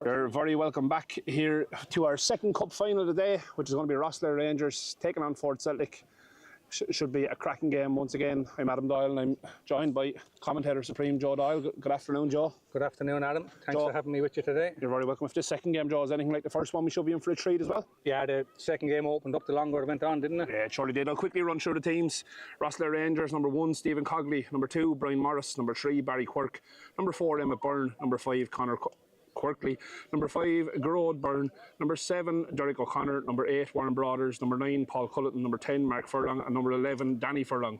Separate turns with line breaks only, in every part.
You're very welcome back here to our second cup final of the day, which is going to be Rosslare Rangers taking on Fort Celtic. Should be a cracking game once again. I'm Adam Doyle and I'm joined by commentator supreme Joe Doyle. Good afternoon, Joe.
Good afternoon, Adam. Thanks for having me with you today.
You're very welcome. If this second game, Joe, is anything like the first one, we should be in for a treat as well.
Yeah, the second game opened up the longer it went on, didn't it?
Yeah, it surely did. I'll quickly run through the teams. Rosslare Rangers, number 1, Stephen Cogley. Number 2, Brian Morris. Number 3, Barry Quirk. Number 4, Emmett Byrne. Number 5, Conor Quirkley. Number 5, Gerard Byrne. Number 7, Derek O'Connor. Number 8, Warren Brothers. Number 9, Paul Culleton. Number 10, Mark Furlong. And number 11, Danny Furlong.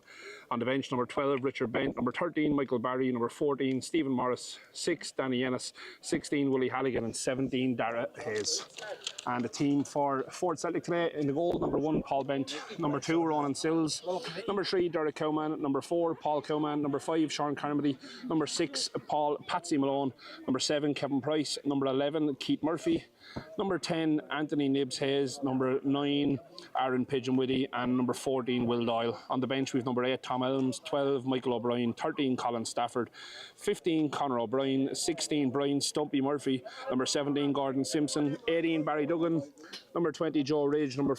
On the bench, number 12, Richard Bent. Number 13, Michael Barry. Number 14, Stephen Morris. 6, Danny Ennis. 16, Willie Halligan. And 17, Dara Hayes. And the team for Fort Celtic today in the goal, number 1, Paul Bent. Number 2, Ronan Sills. Number 3, Derek Cowman. Number 4, Paul Cowman. Number 5, Sean Carmody. Number 6, Patsy Malone. Number 7, Kevin Price. Number 11, Keith Murphy. Number 10, Anthony Nibs Hayes. Number 9, Aaron Pigeon Whitty. And number 14, Will Doyle. On the bench we've number 8, Tom Elms. 12, Michael O'Brien. 13, Colin Stafford. 15, Conor O'Brien. 16, Brian Stumpy Murphy. Number 17, Gordon Simpson. 18, Barry Duggan. Number 20, Joe Ridge. Number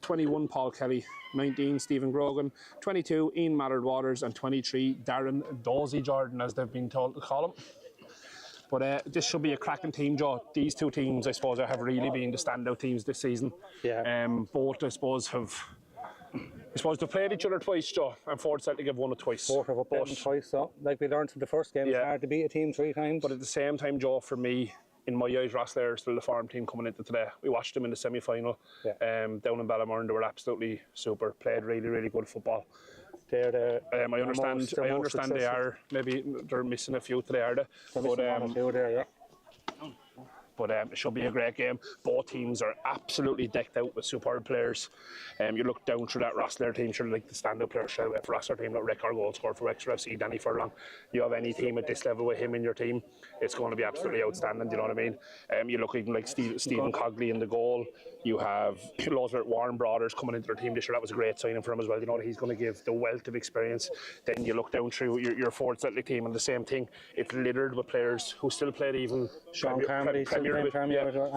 21, Paul Kelly. 19, Stephen Grogan. 22, Ian Mallard Waters. And 23, Darren Dozy Jordan, as they've been told to call him. But this should be a cracking team, Joe. These two teams, I suppose, have really been the standout teams this season.
Yeah.
Both, I suppose, they've played each other twice, Joe, and Fort Celtic have won it twice.
Both have won twice, so like we learned from the first game, it's hard to beat a team 3 times.
But at the same time, Joe, for me, in my eyes, Rosslare is still the farm team coming into today. We watched them in the semi-final down in Ballamore, and they were absolutely super. Played really, really good football. I understand they're missing a few today, are they? But it should be a great game. Both teams are absolutely decked out with superb players. You look down through that Rosslare team, sure, like the standout players for Rosslare team, like record goal scorer for Exeter FC, Danny Furlong. You have any team at this level with him in your team, it's going to be absolutely outstanding. Do you know what I mean? You look even like Stephen Cogley in the goal. You have loads of Warren Brothers coming into their team this year. That was a great signing for him as well. You know, he's going to give the wealth of experience. Then you look down through your Fort Celtic team, and the same thing. It's littered with players who still played even
Sean Carmody. I'm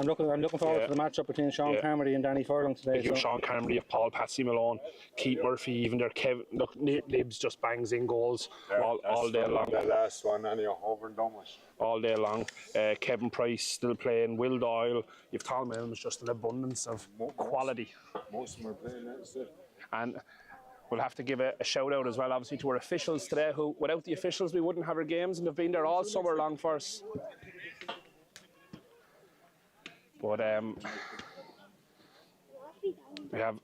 looking forward to the matchup between Sean Carmody and Danny Furlong today.
You Sean Carmody, of Paul Patsy Malone, Keith Murphy, even there. Look, Nibs just bangs in goals all day long.
The last one, and you're over and done with.
All day long. Kevin Price still playing. Will Doyle. You've Tom Elms, just an abundance of quality.
Most of them are playing that still.
And we'll have to give a shout out as well, obviously, to our officials today, who, without the officials, we wouldn't have our games, and they've been there all summer long for us. But we have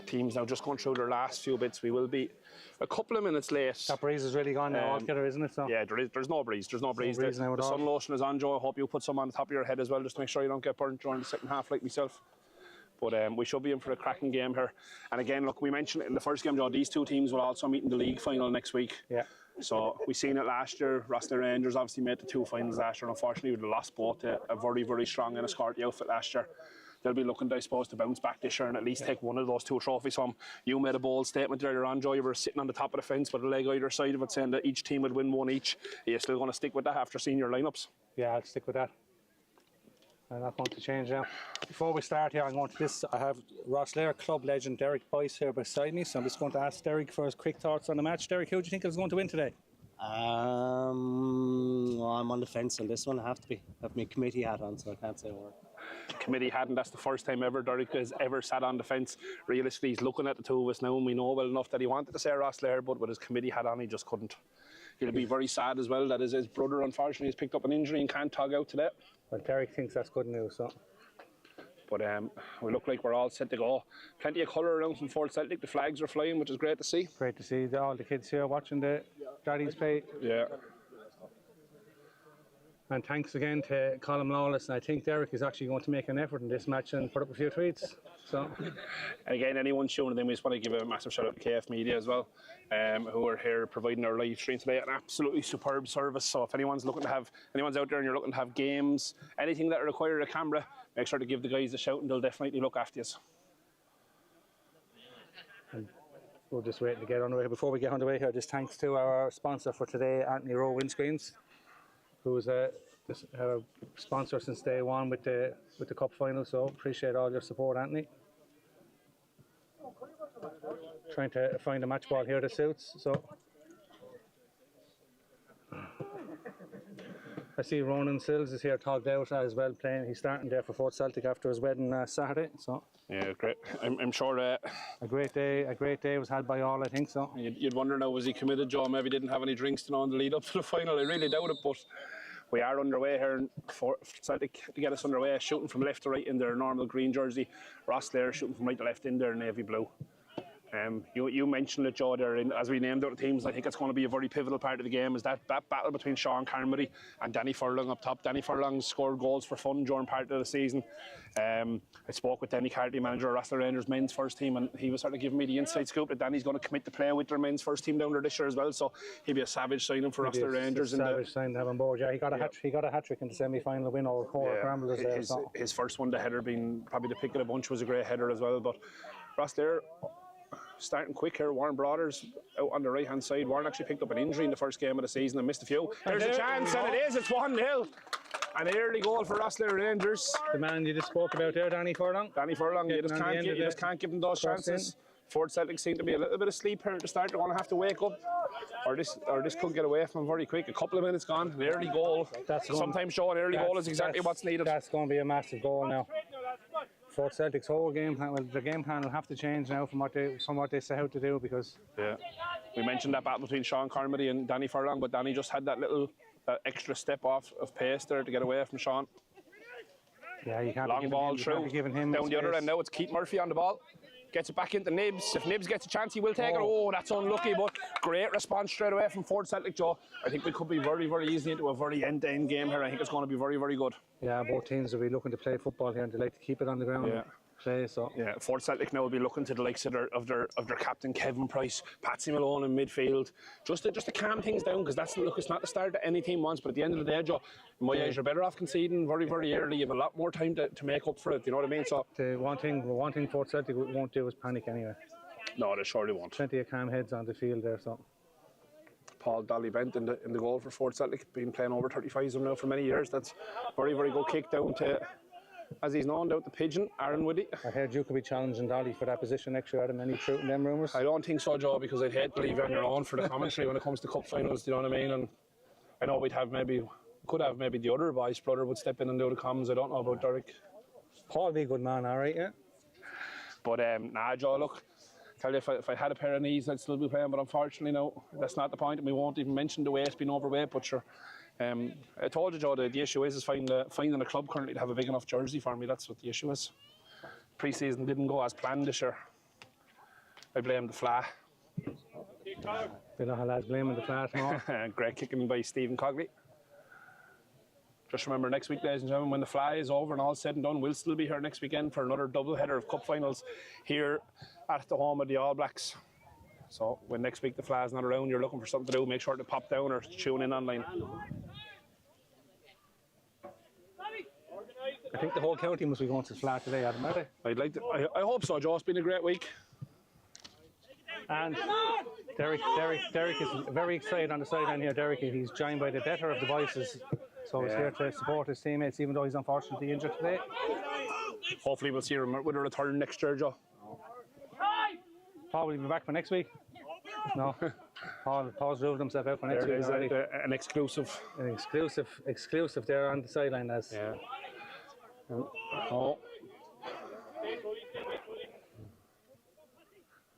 teams now just going through their last few bits. We will be a couple of minutes late.
That breeze is really gone now altogether, isn't it? So?
Yeah, there's no breeze. There's no breeze. The sun lotion is on, Joe. I hope you put some on the top of your head as well, just to make sure you don't get burnt during the second half like myself. But we should be in for a cracking game here. And again, look, we mentioned it in the first game, Joe, these two teams will also meet in the league final next week.
Yeah.
So we seen it last year. Rosslare Rangers obviously made the 2 finals last year, and unfortunately we lost both to a very, very strong and Escarty outfit last year. They'll be looking, I suppose, to bounce back this year and at least take one of those 2 trophies home. You made a bold statement earlier on, Joe. You were sitting on the top of the fence with a leg either side of it, saying that each team would win 1 each. Are you still going to stick with that after seeing your lineups?
Yeah, I'll stick with that. I'm not going to change now. Before we start here, I'm going to this. I have Rosslare club legend Derek Boyce here beside me, so I'm just going to ask Derek for his quick thoughts on the match. Derek, who do you think is going to win today?
Well, I'm on the fence on this one. I have to be. I have my committee hat on, so I can't say a word.
Committee hat, and that's the first time ever Derek has ever sat on the fence. Realistically, he's looking at the two of us now, and we know well enough that he wanted to say Rosslare, but with his committee hat on, he just couldn't. He'll be very sad as well that his brother, unfortunately, has picked up an injury and can't tug out today.
Well, Derek thinks that's good news, so.
But we look like we're all set to go. Plenty of colour around from Fort Celtic. The flags are flying, which is great to see.
Great to see all the kids here watching the Daddy's Play.
Yeah.
And thanks again to Colin Lawless. And I think Derek is actually going to make an effort in this match and put up a few tweets. So,
and again, anyone tuning in, we just want to give a massive shout out to KF Media as well, who are here providing our live stream today. An absolutely superb service. So if anyone's out there and you're looking to have games, anything that require a camera, make sure to give the guys a shout and they'll definitely look after you.
And we're just waiting to get on the way. Before we get on the way here, just thanks to our sponsor for today, Anthony Rowe Windscreens, who's sponsor since day one with the cup final. So appreciate all your support, Anthony. Trying to find a match ball here that suits. So I see Ronan Sills is here togged out as well playing. He's starting there for Fort Celtic after his wedding Saturday. So
yeah, great. I'm sure
a great day was had by all, I think. So
you'd wonder now, was he committed, Joe? Maybe didn't have any drinks to know in the lead up to the final. I really doubt it, but we are underway here for Celtic to get us underway, shooting from left to right in their normal green jersey. Rosslare shooting from right to left in their navy blue. You mentioned it, Joe, there, as we named out the teams. I think it's going to be a very pivotal part of the game, is that battle between Sean Carmody and Danny Furlong up top. Danny Furlong scored goals for fun during part of the season. I spoke with Danny Carty, manager of Rosslare Rangers men's first team, and he was sort of giving me the inside scoop that Danny's going to commit to play with their men's first team down there this year as well, so he'll be a savage signing for Rosslare Rangers.
Savage signing to have on board. Yeah, he got a hat-trick in the semi-final win over Cork Ramblers there.
His first one, the header being probably the pick of the bunch, was a great header as well, but Rosslare starting quick here. Warren Brothers out on the right hand side. Warren actually picked up an injury in the first game of the season and missed a few. There's a chance, and it is. It's 1-0. An early goal for Rosslare Rangers.
The man you just spoke about there, Danny Furlong.
Danny Furlong, you just can't give them those chances. Fort Celtic seem to be a little bit asleep here at the start. They're going to have to wake up, or this could get away from them very quick. A couple of minutes gone, an early goal. Sometimes showing an early goal is exactly what's needed.
That's going to be a massive goal now. Fort Celtic's whole game plan, the game plan will have to change now from what they set out to do, because
we mentioned that battle between Sean Carmody and Danny Furlong, but Danny just had that extra step off of pace there to get away from Sean.
Yeah, you can't
long ball through
him
down the other end. Now it's Keith Murphy on the ball. Gets it back into Nibs. If Nibs gets a chance, he will take it. Oh, that's unlucky, but great response straight away from Fort Celtic, Joe. I think we could be very, very easily into a very end-to-end game here. I think it's going to be very, very good.
Yeah, both teams will be looking to play football here, and they like to keep it on the ground. Yeah. Play, so.
Yeah, Fort Celtic now will be looking to the likes of their captain Kevin Price, Patsy Malone in midfield, just to calm things down, because it's not the start that any team wants. But at the end of the day, Joe, in my eyes, you're better off conceding very, very early. You have a lot more time to make up for it. You know what I mean? So
the one thing Fort Celtic won't do is panic anyway.
No, they surely won't.
Plenty of calm heads on the field there. So
Paul Dolly Bent in the goal for Fort Celtic, been playing over 35's now for many years. That's very, very good kick down to, as he's known, out the pigeon, Aaron Woody.
I heard you could be challenging Dolly for that position next year. Adam, any truth in them rumours?
I don't think so, Joe, because I'd hate to leave on your own for the commentary when it comes to cup finals. Do you know what I mean? And I know could have maybe the other boy's brother would step in and do the comms. I don't know about Derek.
Paul be a good man, all right, yeah.
But nah, Joe, look. Tell you, if I had a pair of knees, I'd still be playing. But unfortunately, no, that's not the point. And we won't even mention the weight being overweight. But sure. I told you, Joe, the issue is finding a club currently to have a big enough jersey for me. That's what the issue is. Pre-season didn't go as planned this year. I blame the fly.
You know how lads blaming the fly tomorrow.
Great kicking by Stephen Cogley. Just remember, next week, ladies and gentlemen, when the fly is over and all said and done, we'll still be here next weekend for another double header of cup finals here at the home of the All Blacks. So when next week the fly is not around, you're looking for something to do, make sure to pop down or tune in online.
I think the whole county must be going to the flat today, Adam, are they?
I hope so, Joe. It's been a great week.
And Derek is very excited on the sideline here. Derek, he's joined by the better of the voices, so he's here to support his teammates, even though he's unfortunately injured today.
Hopefully we'll see him with a return next year, Joe.
Paul will be back for next week. No, Paul's ruled himself out for next week.
There's an exclusive.
An exclusive there on the sideline, as.
Yeah. Oh.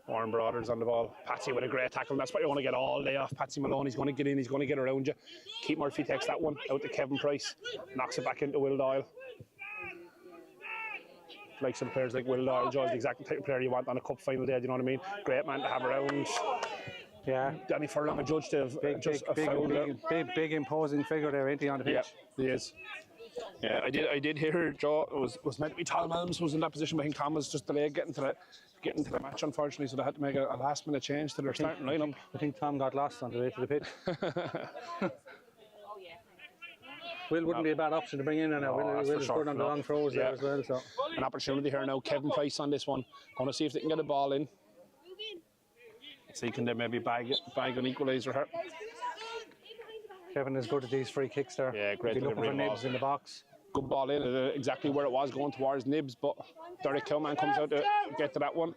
Warren Brothers on the ball. Patsy with a great tackle. That's what you want to get all day off. Patsy Malone, he's going to get in, he's going to get around you. Keith Murphy takes that one out to Kevin Price. Knocks it back into Will Doyle. Like some players like Will Doyle, Joe's the exact type of player you want on a cup final day, do you know what I mean? Great man to have around.
Yeah.
Danny Furlong, a judge to have
big imposing figure there, ain't he, on the pitch?
Yeah, he is. Yeah, I did hear, Joe, it was meant to be Tom Elms who was in that position, but I think Tom was just delayed getting to the match, unfortunately, so they had to make a last minute change to their starting lineup.
I think Tom got lost on the way to the pitch. Will wouldn't be a bad option to bring in, and Will is good on the long throws there as well. So
an opportunity here now. Kevin Price on this one. Going to see if they can get a ball in. So he can then maybe bag an equaliser here.
Kevin is good at these free kicks there.
Yeah, great
He'll be looking for
delivery of the
nibs in the box.
Good ball in, exactly where it was, going towards Nibs, but Derek Cowman comes out to get to that one.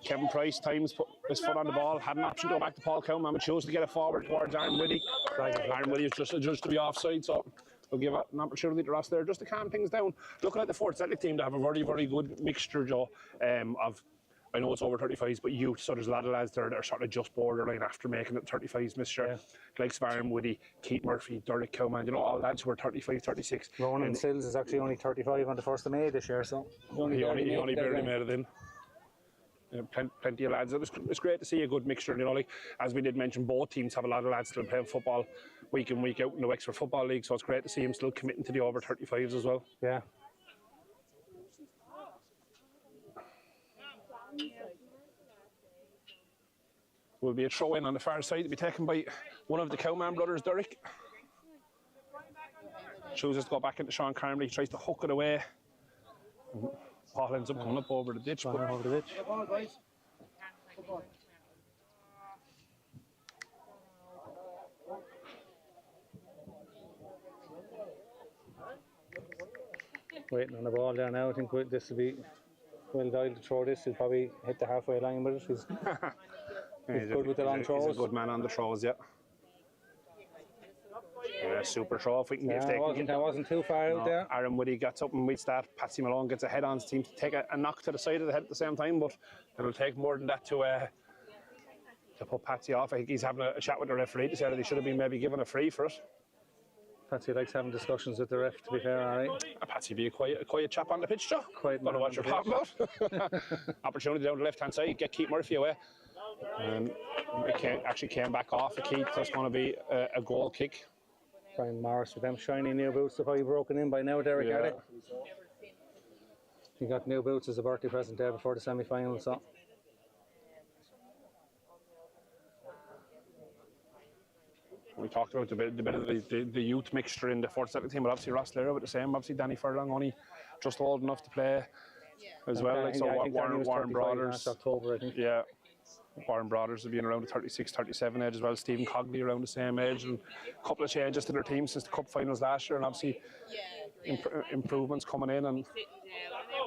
Kevin Price times put his foot on the ball, had an option to go back to Paul Cowman, but chose to get it forward towards Aaron Whitty. Aaron Whitty is just adjudged to be offside, so we'll give an opportunity to Rosslare just to calm things down. Looking at the Fort Celtic team, they have a very, very good mixture, Joe, of, I know it's over 35s, but youth, so there's a lot of lads there that are sort of just borderline after making it 35s, Mr. Like Aaron Whitty, Keith Murphy, Derek Cowman, you know, all lads who are 35, 36.
Ronan Sills is actually only 35 on the 1st of May this year, so
He only barely made it in. Plenty of lads. It's great to see a good mixture. You know, like as we did mention, both teams have a lot of lads still playing football week in, week out in the Wexford Football League. So it's great to see him still committing to the over 35s as well.
Yeah.
Will be a throw in on the far side to be taken by one of the Cowman brothers, Derek. Chooses to go back into Sean Carmley, tries to hook it away. Paul ends up coming up over the ditch.
Over the ditch. Waiting on the ball there now. I think this will be well dialed to throw this. He'll probably hit the halfway line with it. He's good with the long throws.
He's a good man on the throws, yeah. Yeah, super throw. If we can,
that wasn't too far out there.
Aaron Whitty gets up and meets that. Patsy Malone gets a head on, seems to take a knock to the side of the head at the same time, but it'll take more than that to put Patsy off. I think he's having a chat with the referee to say that he should have been maybe given a free for it.
Patsy likes having discussions with the ref, to be fair, all right.
Patsy be a quiet chap on the pitch, Joe.
Quiet man.
Don't know what you're talking about. Opportunity down the left-hand side, get Keith Murphy away. It actually came back off of Keith. That's going to be a goal kick.
Brian Morris with them shiny new boots. They're probably broken in by now, Derek, are they? He got new boots as a birthday present there before the semi-final, so.
We talked about the bit of the youth mixture in the Fort Celtic team, but obviously Rosslare with the same. Obviously Danny Furlong only just old enough to play as well. Like, so Warren Brothers.
Last October, I think.
Yeah. Warren Brothers have been around the 36, 37 age as well. Stephen Cogley around the same age, and a couple of changes to their team since the cup finals last year, and obviously improvements coming in. And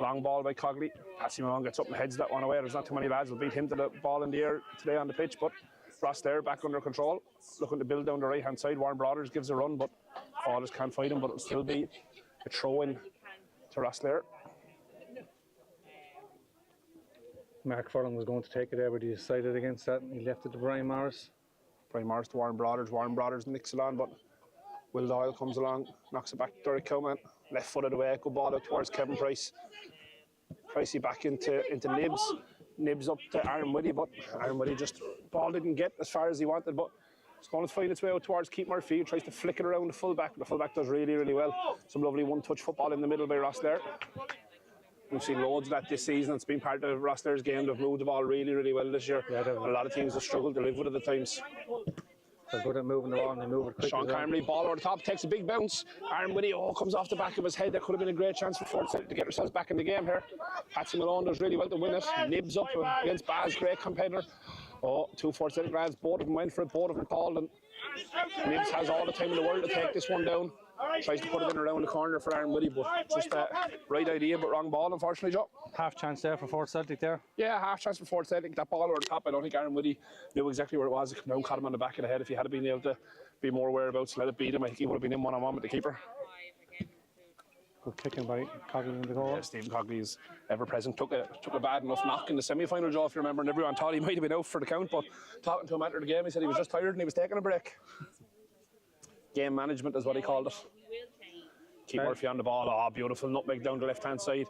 long ball by Cogley. Patsy Malone gets up and heads that one away. There's not too many lads will beat him to the ball in the air today on the pitch, but Rosslare back under control, looking to build down the right hand side. Warren Brothers gives a run, but Fallers can't fight him, but it'll still be a throw in to Rosslare.
Mark Furlong was going to take it there, but he decided against that and he left it to Brian Morris.
Brian Morris to Warren Brothers. Warren Brothers nicks it on, but Will Doyle comes along, knocks it back to Derek Cowman. Left footed away, good ball out towards Kevin Price. Pricey back into Nibs. Nibs up to Aaron Whitty, but Aaron Whitty just, ball didn't get as far as he wanted, but it's going to find its way out towards Keith Murphy, who tries to flick it around the fullback, but the fullback does really, really well. Some lovely one-touch football in the middle by Rosslare. We've seen loads of that this season. It's been part of Rosslare's game. They've moved the ball really, really well this year.
Yeah,
a lot of teams have struggled to live with it at times.
They're good at moving the ball and they move it quick.
Sean Carmley, ball over the top, takes a big bounce. Aaron Whitty, comes off the back of his head. That could have been a great chance for Fort Celtic to get themselves back in the game here. Patsy Malone does really well to win it. Nibs up against Baz, great competitor. Two Fort Celtic lads, both of them went for it, both of them called, and Nibs has all the time in the world to take this one down. Tries to put it in around the corner for Aaron Whitty, but just right idea, but wrong ball, unfortunately, Joe.
Half chance there for Fort Celtic there.
Yeah, half chance for Fort Celtic. That ball over the top, I don't think Aaron Whitty knew exactly where it was. He come down, caught him on the back of the head. If he had been able to be more whereabouts, let it beat him, I think he would have been in one-on-one with the keeper.
Good kicking by Cogley in the goal.
Yeah, Stephen Cogley is ever present. Took a bad enough knock in the semi-final, Joe, if you remember, and everyone thought he might have been out for the count, but talking to him after the game, he said he was just tired and he was taking a break. Game management is what he called it. Keith Murphy on the ball, beautiful nutmeg down the left-hand side.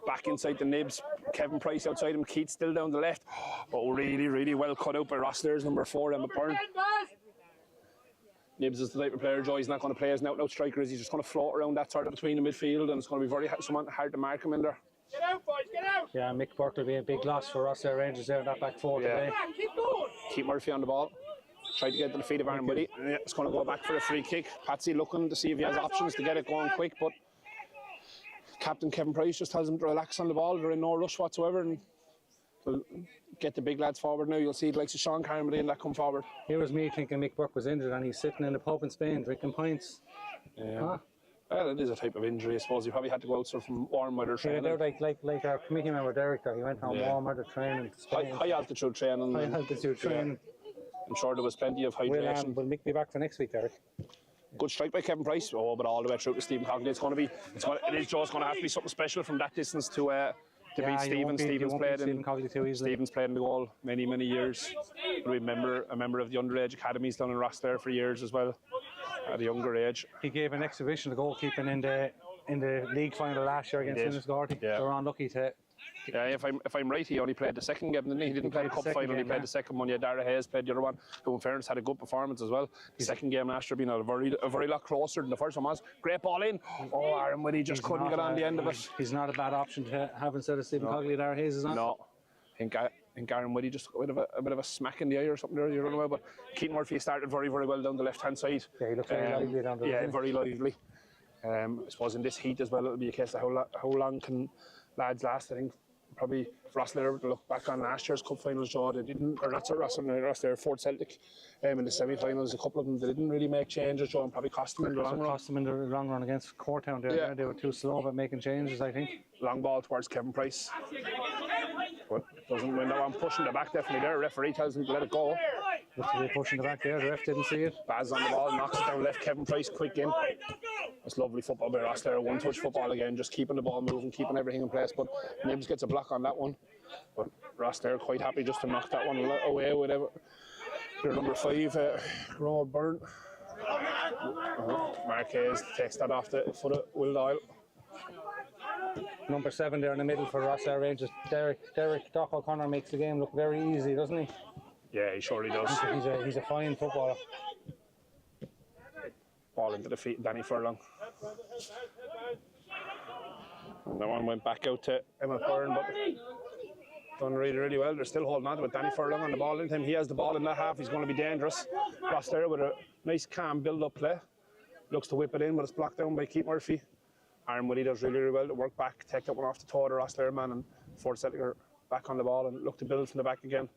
Back inside the Nibs, Kevin Price outside him, Keith still down the left. Really, really well cut out by Rosslare's number 4, Emma Byrne. Nibs is the type of player, Joe, he's not going to play as an out-and-out striker, he's just going to float around that sort of between the midfield, and it's going to be very hard to mark him in there.
Get out, boys, get out! Yeah, Mick Burke will be a big loss for Rosslare Rangers there, that back four today.
Keep going! Keith Murphy on the ball. Tried to get to the feet of Aaron Whitty. Yeah, it's going to go back for a free kick. Patsy looking to see if he has options to get it going quick, but Captain Kevin Price just tells him to relax on the ball. They're in no rush whatsoever, and We'll get the big lads forward now. You'll see the likes of Sean Carmody and that come forward.
Here was me thinking Mick Burke was injured and he's sitting in the pub in Spain drinking pints.
Yeah. Well, it is a type of injury, I suppose. He probably had to go out sort of from warm weather training.
Yeah, they're like our committee member Derek there. He went on warm weather training.
High altitude training.
High altitude training.
I'm sure there was plenty of hydration.
Will Mick be back for next week, Derek?
Good strike by Kevin Price. Oh, but all the way through to Stephen Cogley. It is just going to have to be something special from that distance to beat Stephen. Stephen's played in the goal many years. We remember a member of the underage academies down in Rosslare for years as well, at a younger age.
He gave an exhibition of goalkeeping in the league final last year against Inniscorthy.
Yeah.
They were unlucky to.
Yeah, if I'm right, he only played the second game, didn't he? He didn't play the cup final. He played the second one. Yeah, Dara Hayes played the other one, who in fairness had a good performance as well. The second game last year being a very lot closer than the first one was. Great ball in. Oh, Aaron Whitty just couldn't get on the end of it.
He's not a bad option to have instead of Stephen Cogley. Dara Hayes is not.
No. I think Aaron Whitty just got a bit of a smack in the eye or something there, you don't know, but Keaton Murphy started very well down the left hand side.
Yeah, he looked very lively down there.
Yeah, very lively. I suppose in this heat as well, it'll be a case of how long can lads last. I think probably Rosslare, to look back on last year's cup finals, Joe, they didn't, or not Rosslare, Fort Celtic in the semi-finals, a couple of them, they didn't really make changes, Joe, and probably cost them in the long run.
Cost them in the long run against Courtown there. Yeah. They were too slow about making changes, I think.
Long ball towards Kevin Price. But doesn't win that one, pushing the back definitely there. Referee tells him to let it go.
Looks to be pushing the back there, the ref didn't see it.
Baz on the ball, knocks it down left, Kevin Price quick in. It's lovely football by Rosslare, one touch football again, just keeping the ball moving, keeping everything in place, but Nibs gets a block on that one. But Rosslare quite happy just to knock that one away with their number 5, Road Byrne. Marquez takes that off the foot of Will Doyle.
Number 7 there in the middle for Rosslare Rangers. Derek Doc O'Connor makes the game look very easy, doesn't he?
Yeah, he surely does.
He's a fine footballer.
Ball into the feet of Danny Furlong. And that one went back out to Emma Byrne, but done really well. They're still holding on to it. Danny Furlong on the ball into him. He has the ball in that half. He's going to be dangerous. Rosslare with a nice calm build-up play. Looks to whip it in, but it's blocked down by Keith Murphy. Aaron Whitty does really well to work back, take that one off the toe of the Rosslare man, and Fort Celtic are back on the ball and look to build from the back again.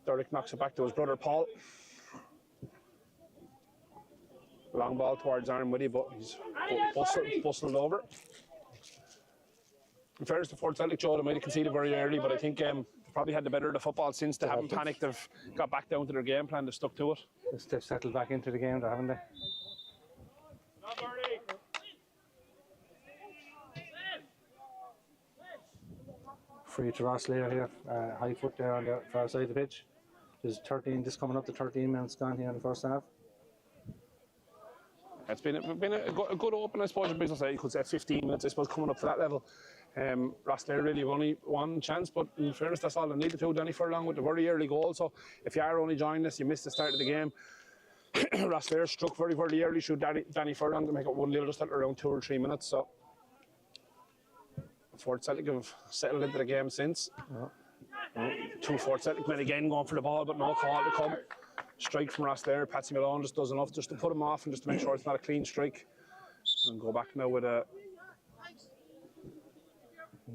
Derek knocks it back to his brother Paul. Long ball towards Aaron Whitty, but he's bustled over. In fairness to Fort Celtic, Joe, they might have conceded very early, but I think they probably had the better of the football since. They haven't panicked, they've got back down to their game plan, they've stuck to it.
They've settled back into the game there, haven't they? Free to Rosslare here, high foot there on the far side of the pitch. There's 13, just coming up to 13 minutes gone here in the first half.
It's been a good open, I suppose, in business. You could say 15 minutes, I suppose, coming up to that level. Rosslare really only one chance, but in fairness, that's all they needed to. Danny Furlong with a very early goal, so if you are only joining us, you missed the start of the game. Rosslare struck very early through Danny Furlong to make it 1-0 just at around 2 or 3 minutes. So Fort Celtic have settled into the game since. Two Fort Celtic men again going for the ball, but no call to come. Strike from Rosslare. Patsy Malone just does enough just to put him off and just to make sure it's not a clean strike. And go back now with a...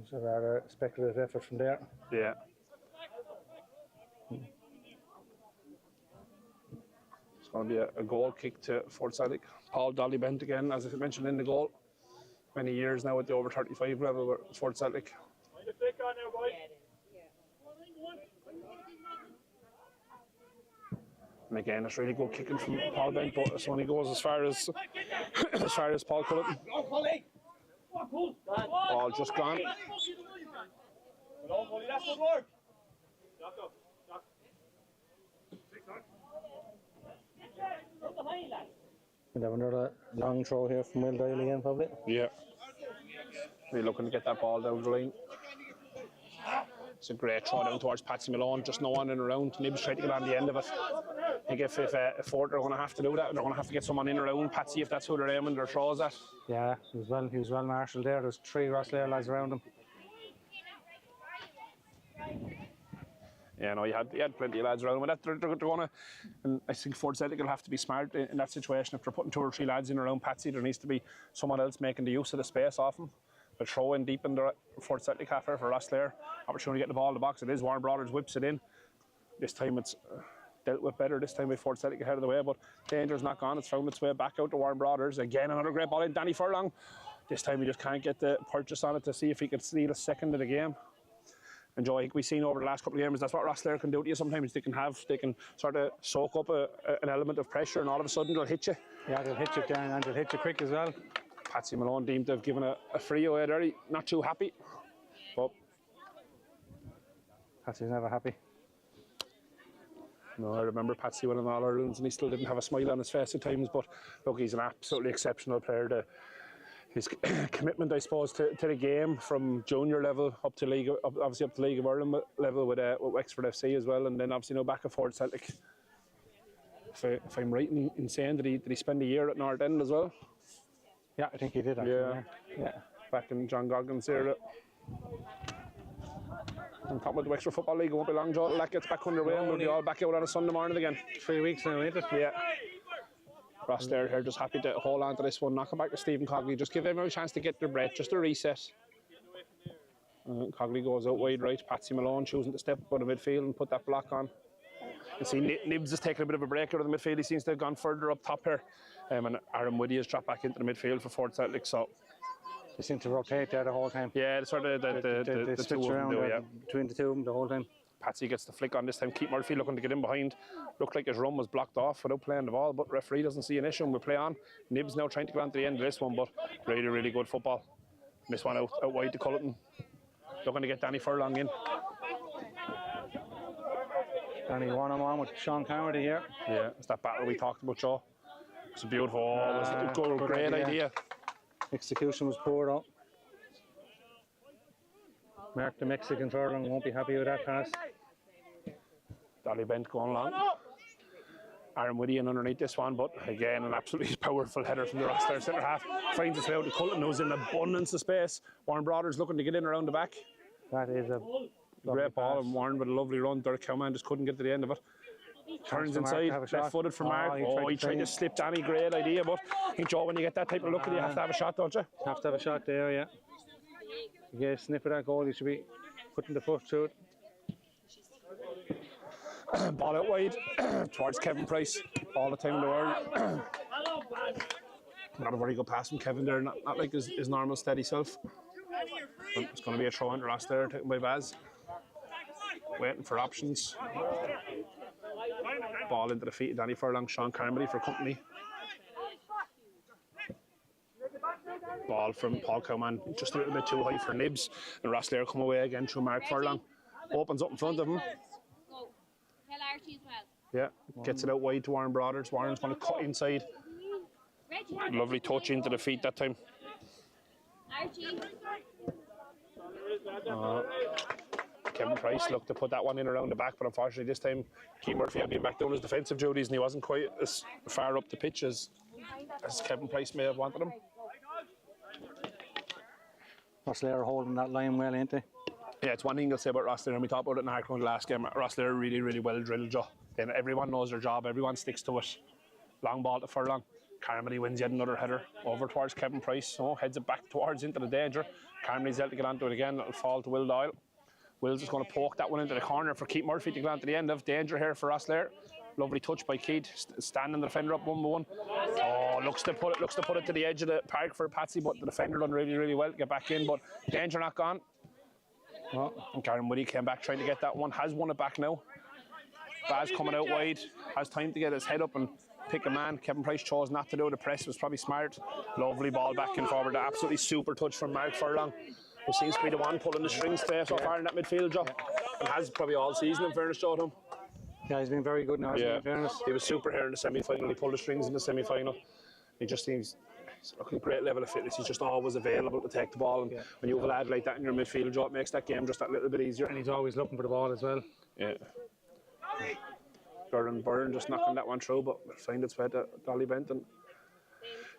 It's a rather speculative effort from there.
Yeah. It's going to be a goal kick to Fort Celtic. Paul Dolly Bent again, as I mentioned in the goal. Many years now at the over 35 level with Fort Celtic. And again, it's really good kicking from Paul Bent, but it's only goes as far as Paul Culleton. Ball just gone.
We'll have another long throw here from Will Doyle again, probably.
Yeah. Really looking to get that ball down the line. It's a great throw down towards Patsy Malone, just no one in around. Nibs trying to get on the end of it. I think if Fort are going to have to do that, they're going to have to get someone in around Patsy if that's who they're aiming their throws at.
Yeah, he was well marshalled there. There's 3 Rosslare lads around him.
Yeah, no, he had plenty of lads around him. But they're going to, and I think Fort Celtic will have to be smart in that situation. If they're putting 2 or 3 lads in around Patsy, there needs to be someone else making the use of the space off him. They'll throw in deep in the Fort Celtic half for Rosslare. opportunity to get the ball in the box. It is. Warren Brothers whips it in. This time it's dealt with better. This time before Celtic ahead of the way, but danger's not gone. It's found its way back out to Warren Brothers. Again, another great ball in. Danny Furlong. This time he just can't get the purchase on it to see if he can steal a second of the game. And Joe, I think we've seen over the last couple of games, that's what Rosslare can do to you sometimes. They can sort of soak up an element of pressure, and all of a sudden they'll hit you.
Yeah, they'll hit you down and they'll hit you quick as well.
Patsy Malone deemed to have given a free away there. Not too happy. But
Patsy's never happy.
no, I remember Patsy winning all Irelands and he still didn't have a smile on his face at times. But look, he's an absolutely exceptional player. His commitment, I suppose, to the game from junior level up to League, obviously up to League of Ireland level with Wexford FC as well, and then obviously back and forth Celtic. If I'm right in saying, did he spend a year at North End as well?
Yeah, I think he did actually. Yeah.
Back in John Goggins' era. On top of the Wexford Football League, it won't be long, Joe. That gets back underway and we'll be all back out on a Sunday morning again.
3 weeks now, ain't it?
Yeah. Rosslare here just happy to hold on to this one, knock it back to Stephen Cogley, just give everyone a chance to get their breath, just a reset. Cogley goes out wide right, Patsy Malone choosing to step up out of midfield and put that block on. You see Nibs is taking a bit of a break out of the midfield, he seems to have gone further up top here. And Aaron Woody has dropped back into the midfield for Fort Celtic, so
they seem to rotate there the whole time.
yeah, sort of the
switch
two
around
of them do, yeah.
between the two of them the whole time.
Patsy gets the flick on this time. Keith Murphy looking to get in behind. Looked like his run was blocked off without playing the ball, but referee doesn't see an issue and we play on. Nibs now trying to get on to the end of this one, but really, really good football. This one out wide to Culleton. Looking to get Danny Furlong in.
Danny one-on-one with Sean Carmody here.
Yeah, it's that battle we talked about, Joe. It's a beautiful, it's a great idea.
Execution was poor though. Mark the Mexican Furlong won't be happy with that pass.
Dolly Bent going long. Aaron Woody in underneath this one, but again, an absolutely powerful header from the Rosslare centre half. Finds its way out to Cullen, who's in abundance of space. Warren Brothers looking to get in around the back.
That is a
great ball, and Warren with a lovely run. Dirk Cowman just couldn't get to the end of it. Turns inside, left footed for Mark. He tried to slip Danny, great idea, but I think, Joe, when you get that type of look at you have to have a shot, don't you?
Have to have a shot there, yeah. You get a sniff of that goal, you should be putting the foot through it.
Ball out wide towards Kevin Price all the time in the world. Not a very good pass from Kevin there, not like his normal steady self. But it's going to be a throw into Rosslare taken by Baz. Waiting for options. Ball into the feet of Danny Furlong, Sean Carmody for company. Ball from Paul Cowman, just a little bit too high for Nibs. And Rosslare come away again through Mark Furlong. Opens up in front of him. Yeah, gets it out wide to Warren Brothers. Warren's going to cut inside. Lovely touch into the feet that time. Kevin Price looked to put that one in around the back, but unfortunately this time Keith Murphy had been back down his defensive duties and he wasn't quite as far up the pitch as Kevin Price may have wanted him.
Rosslare holding that line well, ain't they?
Yeah, it's one thing I'll say about Rosslare, and we talked about it in Hartlepool last game. Rosslare really, really well drilled, Joe. Then everyone knows their job, everyone sticks to it. Long ball to Furlong. Carmody wins yet another header over towards Kevin Price. So heads it back towards into the danger. Carmody's able to get onto it again. It'll fall to Will Doyle. Will's just going to poke that one into the corner for Keith Murphy to get onto the end of. Danger here for Rosslare. Lovely touch by Keith, standing the defender up 1-1. Oh, looks to put it to the edge of the park for Patsy, but the defender done really, really well to get back in. But danger not gone. Oh, and Karen Woody came back trying to get that one. Has won it back now. Baz coming out wide, has time to get his head up and pick a man. Kevin Price chose not to do the press, was probably smart. Lovely ball back and forward. Absolutely super touch from Mark Furlong, who seems to be the one pulling the strings today so far in that midfield job. And has probably all season, in fairness, to him.
Yeah, he's been very good now, in fairness.
He was super here in the semi-final. He pulled the strings in the semi-final. He just seems looking great level of fitness. He's just always available to take the ball. And when you have a lad like that in your midfield job, it makes that game just that little bit easier.
And he's always looking for the ball as well.
Yeah. Byrne just knocking that one through, but will find its way to Dolly Bent and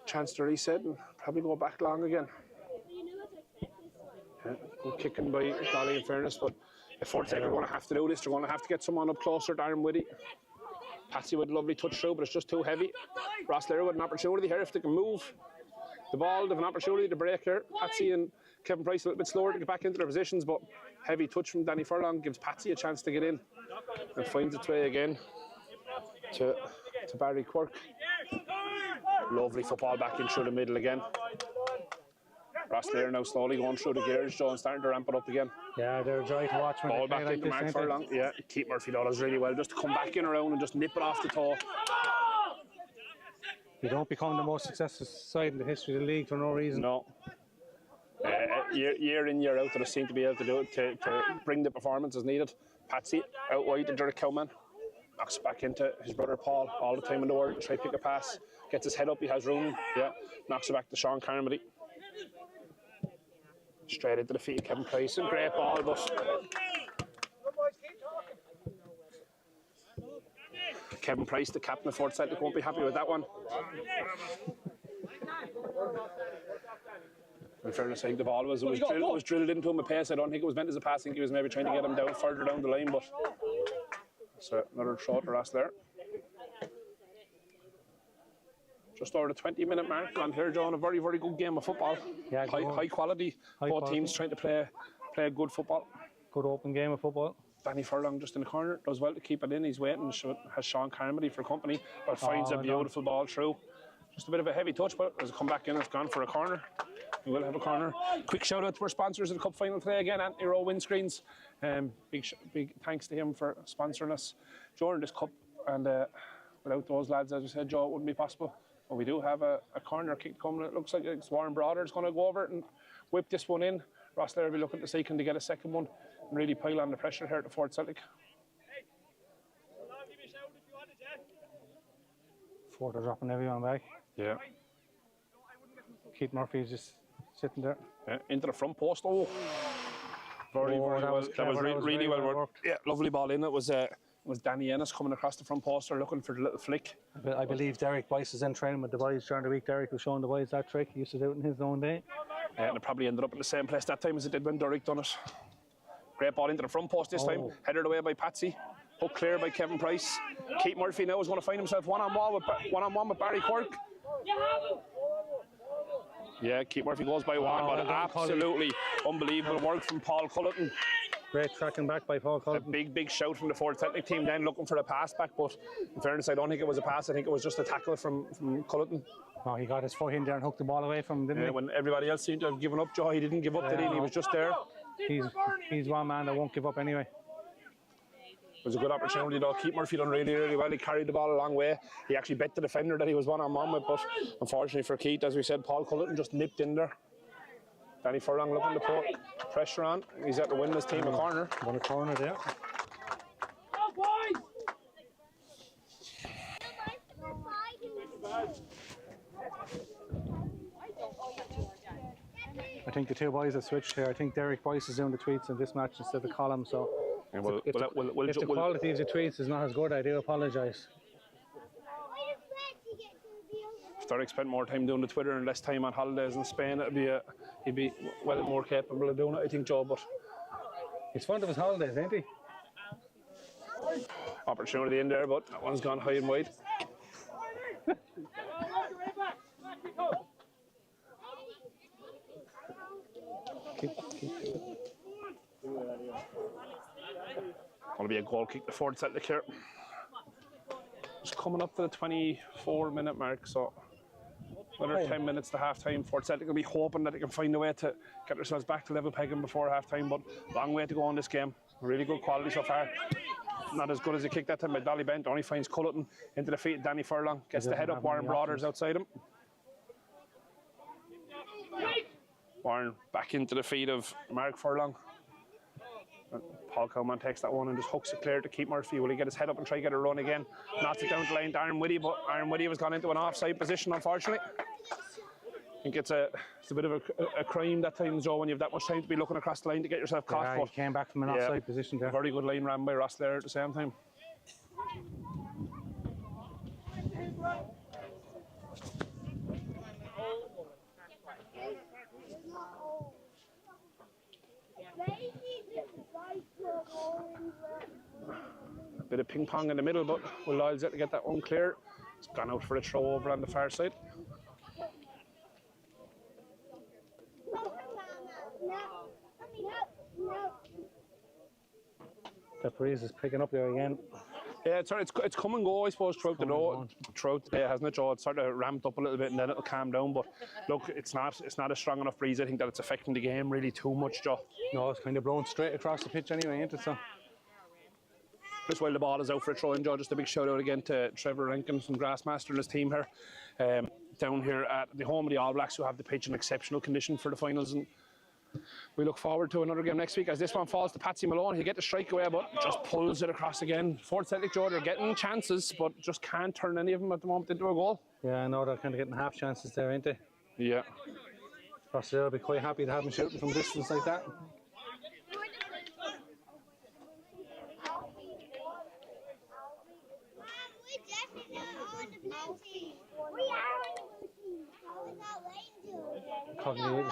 chance to reset and probably go back long again. Yeah, good kicking by Dolly in fairness, but if Fort Celtic are going to have to do this, they're going to have to get someone up closer to Aaron Whitty. Patsy with a lovely touch through, but it's just too heavy. Rosslare with an opportunity here if they can move the ball. They have an opportunity to break here. Patsy and Kevin Price a little bit slower to get back into their positions, but heavy touch from Danny Furlong, gives Patsy a chance to get in and finds its way again to Barry Quirk. Lovely football back in through the middle again. Rosslare now slowly going through the gears, Joe, and starting to ramp it up again.
Yeah, they're a joy to watch when
Ball
they play
back
like
into
this,
Mark Furlong. Yeah, Keith Murphy does really well just to come back in around and just nip it off the toe.
You don't become the most successful side in the history of the league for no reason.
No. Year in, year out, they seem to be able to do it to bring the performances needed. Patsy out wide, the Derek Cowman knocks it back into his brother Paul all the time in the world. Try to pick a pass, gets his head up, he has room. Yeah, knocks it back to Sean Carmody. Straight into the feet of Kevin Price, and great ball, but Kevin Price, the captain of Fort Celtic, won't be happy with that one. In fairness, I think the ball was drilled into him a pace. I don't think it was meant as a pass. I think he was maybe trying to get him down further down the line, but so another throw to Rosslare. Just over the 20-minute mark on here, John. A very, very good game of football.
Yeah,
high quality. Both teams trying to play good football.
Good open game of football.
Danny Furlong just in the corner does well to keep it in. He's waiting. Has Sean Carmody for company, but finds a beautiful ball through. Just a bit of a heavy touch, but as it come back in, it's gone for a corner. We will have a corner. Quick shout out to our sponsors of the Cup final today again, Anthony Rowe Windscreens. Big thanks to him for sponsoring us during this cup. And without those lads, as we said, Joe, it wouldn't be possible. But we do have a corner kick coming. It looks like it's Warren Broder's going to go over it and whip this one in. Rosslare will be looking to see can they get a second one and really pile on the pressure here at the Fort Celtic.
Fort are dropping everyone back.
Yeah.
Keith Murphy is just sitting there.
Yeah, into the front post. Oh, very well. That was really well worked. Yeah, lovely ball in. It was Danny Ennis coming across the front post, looking for the little flick.
I believe Derek Boyce is in training with the boys during the week. Derek was showing the boys that trick. He used to do it in his own day.
And it probably ended up in the same place that time as it did when Derek done it. Great ball into the front post this time. Headed away by Patsy. Hook clear by Kevin Price. Keith Murphy now is going to find himself one-on-one with Barry Quirk. Yeah, Keith Murphy goes by one, but absolutely unbelievable work from Paul Culleton.
Great tracking back by Paul Culleton.
A big shout from the Fort Celtic team then looking for a pass back, but in fairness, I don't think it was a pass. I think it was just a tackle from Culleton.
Oh, he got his foot in there and hooked the ball away from him, didn't he?
When everybody else seemed to have given up, Joe, he didn't give up, did he? He was just there.
He's one man that won't give up anyway.
It was a good opportunity though. Keith Murphy done really well. He carried the ball a long way. He actually bet the defender that he was one-on-one with, but unfortunately for Keith, as we said, Paul Culleton just nipped in there. Danny Furlong looking to put pressure on. He's at the win this team a corner.
Won a corner there. I think the two boys have switched here. I think Derek Boyce is doing the tweets in this match instead of Colum, so if the quality of the tweets is not as good, I do apologise.
If Derek spent more time doing the Twitter and less time on holidays in Spain, he'd be well more capable of doing it, I think, Joe. But
he's fond of his holidays, ain't he?
Opportunity in there, but that one's gone high and wide. Going to be a goal kick to Fort Celtic here. Just coming up to the 24-minute mark, so another 10 minutes to half time. Fort Celtic will be hoping that they can find a way to get themselves back to level pegging before half time, but long way to go in this game. Really good quality so far. Not as good as he kicked that time by Dolly Bent. Only finds Culleton into the feet of Danny Furlong. Gets the head up. Warren Brothers outside him. Warren back into the feet of Mark Furlong. Paul Cowman takes that one and just hooks it clear to Keith Murphy. Will he get his head up and try to get a run again? Knocks it down the line to Aaron Whitty, but Aaron Whitty has gone into an offside position, unfortunately. I think it's a bit of a crime that time, Joe, when you have that much time to be looking across the line to get yourself caught.
Yeah, he came back from an offside position there.
Very good line ran by Rosslare at the same time. A bit of ping pong in the middle, but Will Lyle's yet to get that one clear. It's gone out for a throw over on the far side.
The breeze is picking up there again.
Yeah, it's come and go, I suppose, throughout the day, hasn't it, Joe? It's sort of ramped up a little bit and then it'll calm down. But look, it's not a strong enough breeze. I think that it's affecting the game really too much, Joe.
No, it's kind of blowing straight across the pitch anyway, ain't it? So.
Just while the ball is out for a throw-in, Joe, just a big shout out again to Trevor Rankin from Grassmaster and his team here, down here at the home of the All Blacks, who have the pitch in exceptional condition for the finals. And we look forward to another game next week as this one falls to Patsy Malone. He'll get the strike away, but just pulls it across again. Fort Celtic, Joe, they're getting chances, but just can't turn any of them at the moment into a goal.
Yeah, I know they're kind of getting half chances there, ain't they?
Yeah.
Rosslare will be quite happy to have him shooting from distance like that.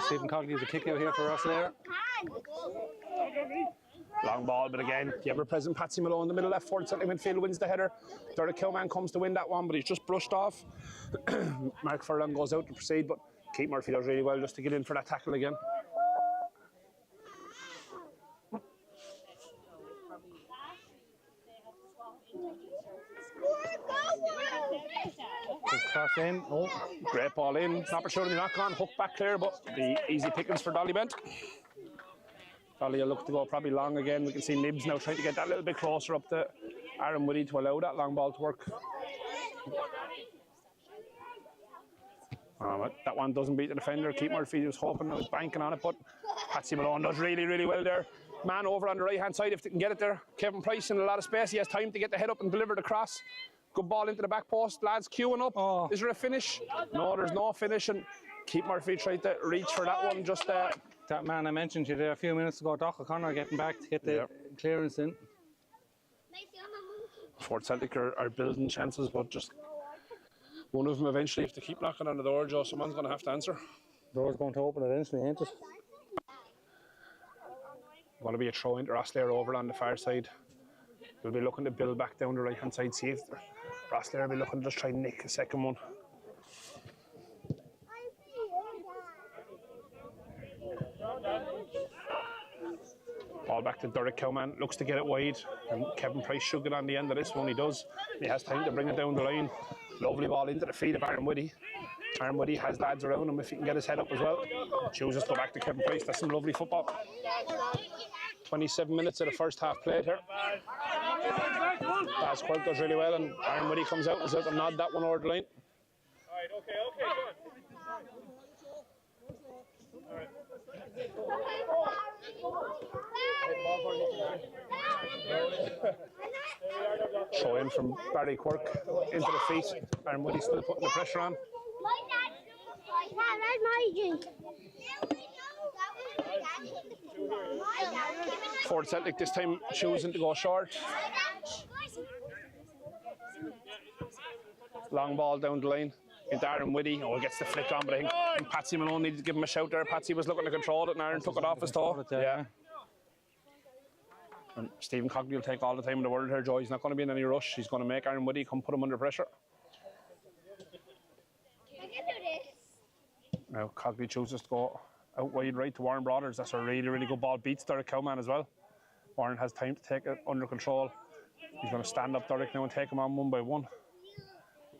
Stephen Cogley is a kick out here for Rosslare.
Long ball, but again, the ever-present Patsy Malone in the middle left forward Celtic midfield wins the header. Derek Kilman comes to win that one, but he's just brushed off. Mark Furlong goes out to proceed, but Keith Murphy does really well just to get in for that tackle again.
Cross in. Oh.
Great ball in. Opportunity knock on. Hook back clear, but the easy pickings for Dolly Bent. Dolly will look to go probably long again. We can see Nibs now trying to get that little bit closer up to Aaron Woody to allow that long ball to work. That one doesn't beat the defender. Keith Murphy was hoping, was banking on it, but Patsy Malone does really, really well there. Man over on the right hand side if they can get it there. Kevin Price in a lot of space. He has time to get the head up and deliver the cross. Good ball into the back post. Lads queuing up.
Oh.
Is there a finish? No, there's no finish. And Keith Murphy tried to reach for that one. Just
that man I mentioned you there a few minutes ago, Doc O'Connor, getting back to get the clearance in.
Fort Celtic are building chances, but just one of them eventually, if they keep knocking on the door, Joe, someone's going to have to answer.
Door's going to open eventually, ain't it?
Going to be a throw into Rosslare over on the far side. We'll be looking to build back down the right hand side, see if Rosslare will be looking to just try and nick a second one. Ball back to Derek Cowman, looks to get it wide, and Kevin Price should get on the end of this one. He does. He has time to bring it down the line. Lovely ball into the feet of Aaron Woody. Aaron Woody has lads around him if he can get his head up as well. Chooses to go back to Kevin Price. That's some lovely football. 27 minutes of the first half played here. Baz Quirk does really well, and Aaron Woody comes out and says to nod that one over the line.
Alright, okay,
Throw in from Barry Quirk into the feet. Aaron Woody still putting the pressure on. Fort Celtic this time choosing to go short. Long ball down the line into Aaron Woody. Oh, he gets the flick on, but I think Patsy Malone needed to give him a shout there. Patsy was looking to control it and Aaron took it off his toe. Yeah. And Stephen Cogley will take all the time in the world here, Joe. He's not going to be in any rush. He's going to make Aaron Woody come put him under pressure. Now Cogley chooses to go out wide right to Warren Brothers. That's a really, really good ball. Beats Derek Cowman as well. Warren has time to take it under control. He's going to stand up Derek now and take him on one by one.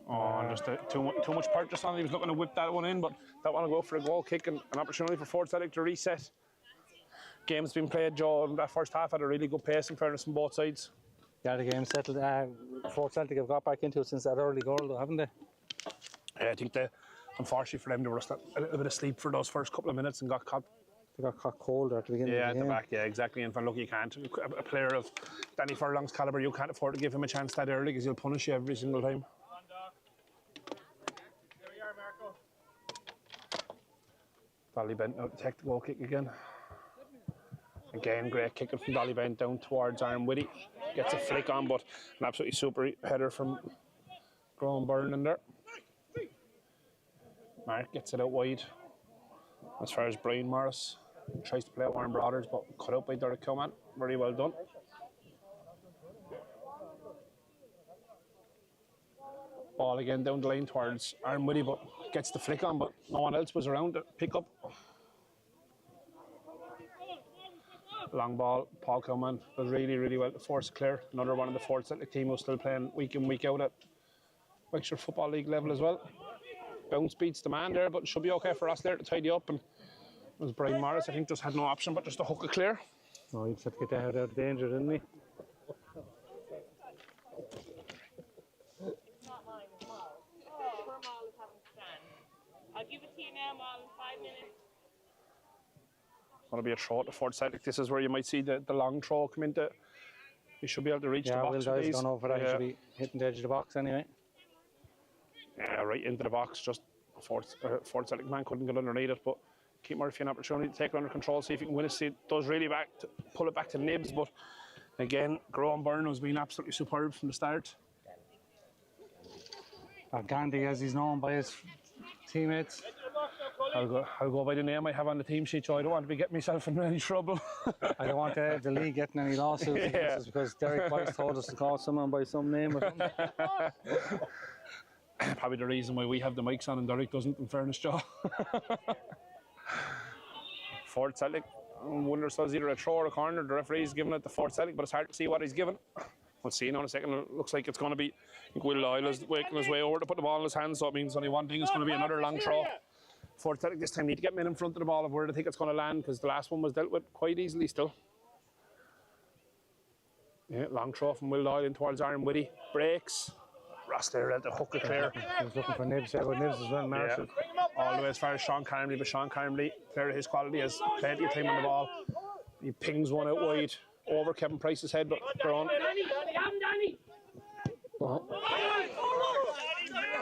Oh, and just too much purchase on it. He was looking to whip that one in, but that one will go for a goal kick and an opportunity for Fort Celtic to reset. Game's been played, Joe, in that first half at a really good pace in fairness from both sides.
Yeah, the game settled. Fort Celtic have got back into it since that early goal, though, haven't they?
Yeah, I think unfortunately for them, they were just a little bit asleep for those first couple of minutes and got caught.
They got caught cold at the beginning of the game.
Yeah, at the back, yeah, exactly. And look, you can't. A player of Danny Furlong's calibre, you can't afford to give him a chance that early because he'll punish you every single time. Dolly Bent out to take the goal kick again. Again, great kicking from Dolly Bent down towards Aaron Woody. Gets a flick on, but an absolutely super header from Graham Byrne in there. Mark gets it out wide. As far as Brian Morris tries to play at Warren Brothers, but cut out by Derek Cowman. Very well done. Ball again down the line towards Aaron Woody, but gets the flick on, but no one else was around to pick up. Long ball, Paul Coleman does really, really well to force it clear. Another one of the Ford Celtic team who's still playing week in, week out at Wexford Football League level as well. Bounce beats the man there, but it should be okay for us there to tidy up. And it was Brian Morris, I think, just had no option but just to hook it clear.
Oh, he just had to get that out of danger, didn't he?
I'll give it to you now, Mom, in 5 minutes.
Going to be a throw at the Ford Celtic. This is where you might see the long throw come into. You should be able to reach the box.
Yeah, Will Dwyer's gone over that. He should be hitting the edge of the box anyway.
Yeah, right into the box. Just Ford Celtic man couldn't get underneath it, but keep Murphy an opportunity to take it under control, see if he can win it. See, it does really pull it back to Nibs, but again, Graham Byrne has been absolutely superb from the start.
Gandhi, as he's known by his teammates.
I'll go by the name I have on the team sheet, so I don't want to be getting myself in any trouble.
I don't want the league getting any lawsuits against us because Derek Weiss told us to call someone by some name or something.
Probably the reason why we have the mics on and Derek doesn't, in fairness, Joe. Ford Celtic, wonder says either a throw or a corner. The referee's giving it to Ford Celtic, but it's hard to see what he's given. We'll see now in a second. It looks like it's going to be, I think Will Doyle is working his way over to put the ball in his hands, so it means only one thing. It's going to be another long throw. Ford Celtic this time need to get men in front of the ball of where they think it's going to land, because the last one was dealt with quite easily still. Yeah, long throw from Will Doyle in towards Aaron Whitty. Breaks. Rosslare had to hook it clear.
He was looking for Nibs there, but Nibs as well, Marshall.
Yeah. All the way as far as Sean Carmody, but Sean Carmody, player of his quality, has plenty of time on the ball. He pings one out wide over Kevin Price's head, but they're on.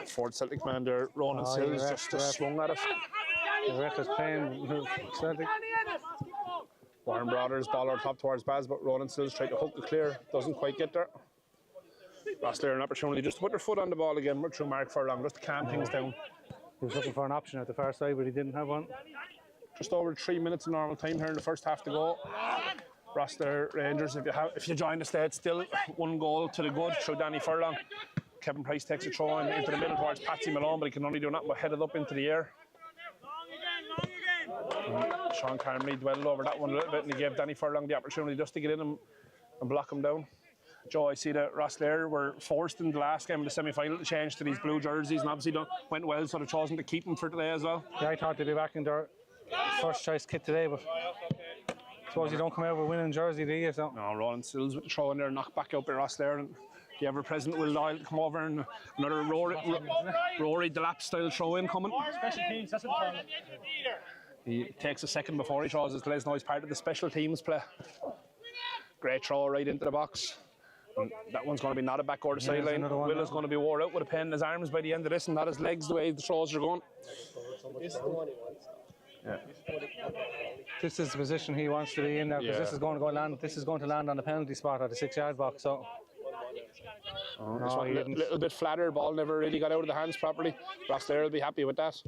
Ford Celtic man there, Ronan Sills just swung at it.
The ref is playing Celtic.
Warren Brothers ball over top towards Baz, but Ronan Sills tried to hook it clear, doesn't quite get there. Rosslare an opportunity just to put their foot on the ball again through Mark Furlong, just to calm things down.
He was looking for an option at the far side, but he didn't have one.
Just over 3 minutes of normal time here in the first half to go. Rosslare Rangers, if you join the state, still 1 goal to the good through Danny Furlong. Kevin Price takes a throw into the middle towards Patsy Malone, but he can only do nothing but head it up into the air. Sean Carmody dwelled over that one a little bit, and he gave Danny Furlong the opportunity just to get in and block him down. Joe, I see that Rosslare were forced in the last game of the semi-final to change to these blue jerseys, and obviously went well, so they've chosen to keep them for today as well.
Yeah, I thought they'd be back in their first choice kit today, but I suppose you don't come out with a winning jersey, do you? So.
No, Roland Sills with the throw in there, knocked back out by Rosslare, and the ever-present Will Doyle come over, and another Rory Delap style throw in coming.
Special teams, that's what it's
He takes a second before he throws it to let us know he's part of the special teams play. Great throw right into the box. And that one's going to be knotted back over the sideline. Will is going to be wore out with a pain in his arms by the end of this, and not his legs, the way the throws are going. Yeah.
This is the position he wants to be in now, because this is going to land. This is going to land on the penalty spot at the 6-yard box. So.
This one a little bit flatter. Ball never really got out of the hands properly. Rosslare will be happy with that.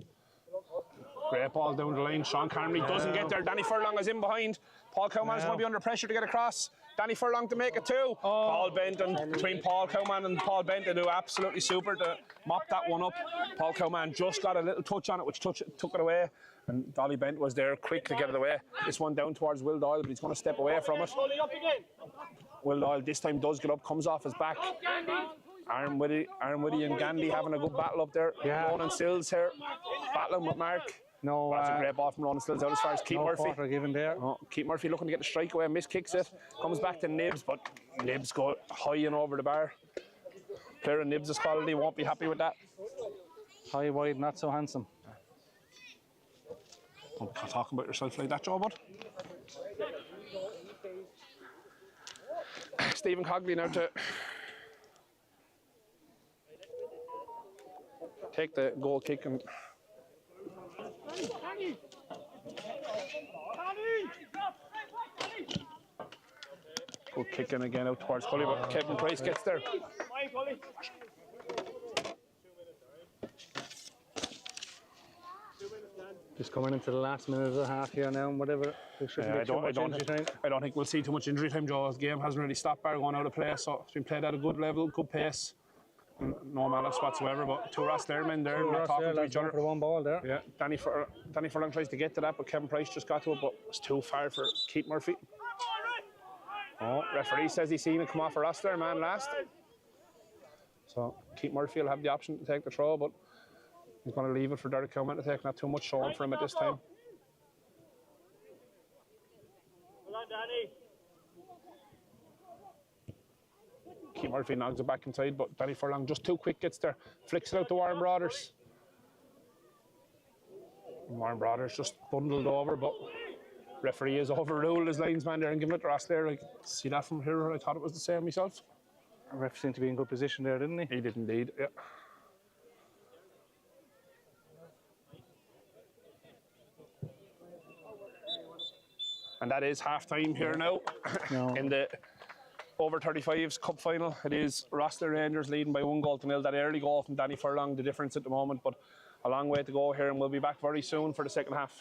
Great ball down the line. Sean Carmody doesn't get there. Danny Furlong is in behind. Paul Cowman is going to be under pressure to get across. Danny Furlong to make it too. Paul Benton, between Paul Cowman and Paul Benton, do absolutely super to mop that one up. Paul Cowman just got a little touch on it, which took it away. And Dolly Bent was there quick to get it away. This one down towards Will Doyle, but he's going to step away from it. Will Doyle this time does get up, comes off his back. Aaron Whitty and Gandhi having a good battle up there.
Yeah.
Ronan Sills here, battling with Mark.
No,
that's a great ball from Ronan Sills out as far as Keith Murphy.
Given there.
Keith Murphy looking to get the strike away, miskicks it, comes back to Nibs, but Nibs go high and over the bar. Player of Nibs' quality won't be happy with that.
High, wide, not so handsome.
Don't be talking about yourself like that, Joe, bud. Stephen Cogley now to take the goal kick and good kick in again out towards Cully, but Kevin Price gets there.
Just coming into the last minute of the half here now, and whatever.
I don't think we'll see too much injury time, Joe. The game hasn't really stopped by going out of play, so it's been played at a good level, good pace. No malice whatsoever, but two Rosslare men there, not talking to each other.
For one ball there.
Yeah, Danny Furlong tries to get to that, but Kevin Price just got to it, but it's too far for Keith Murphy. Oh, referee says he's seen it come off for Rosslare, man, last. So Keith Murphy will have the option to take the throw, but he's going to leave it for Derek Cowman to take. Not too much showing for him at this time.
Well done, Danny.
Keith Murphy knocks it back inside, but Danny Furlong just too quick, gets there, flicks it out to Warren Brothers. And Warren Brothers just bundled over, but referee has overruled his linesman there and given it to Rosslare. I see that from here. I thought it was the same myself.
The ref seemed to be in good position there, didn't he?
He did indeed, yeah. And that is half time here now in the over 35's cup final. It is Rosslare Rangers leading by 1-0. That early goal from Danny Furlong, the difference at the moment, but a long way to go here, and we'll be back very soon for the second half.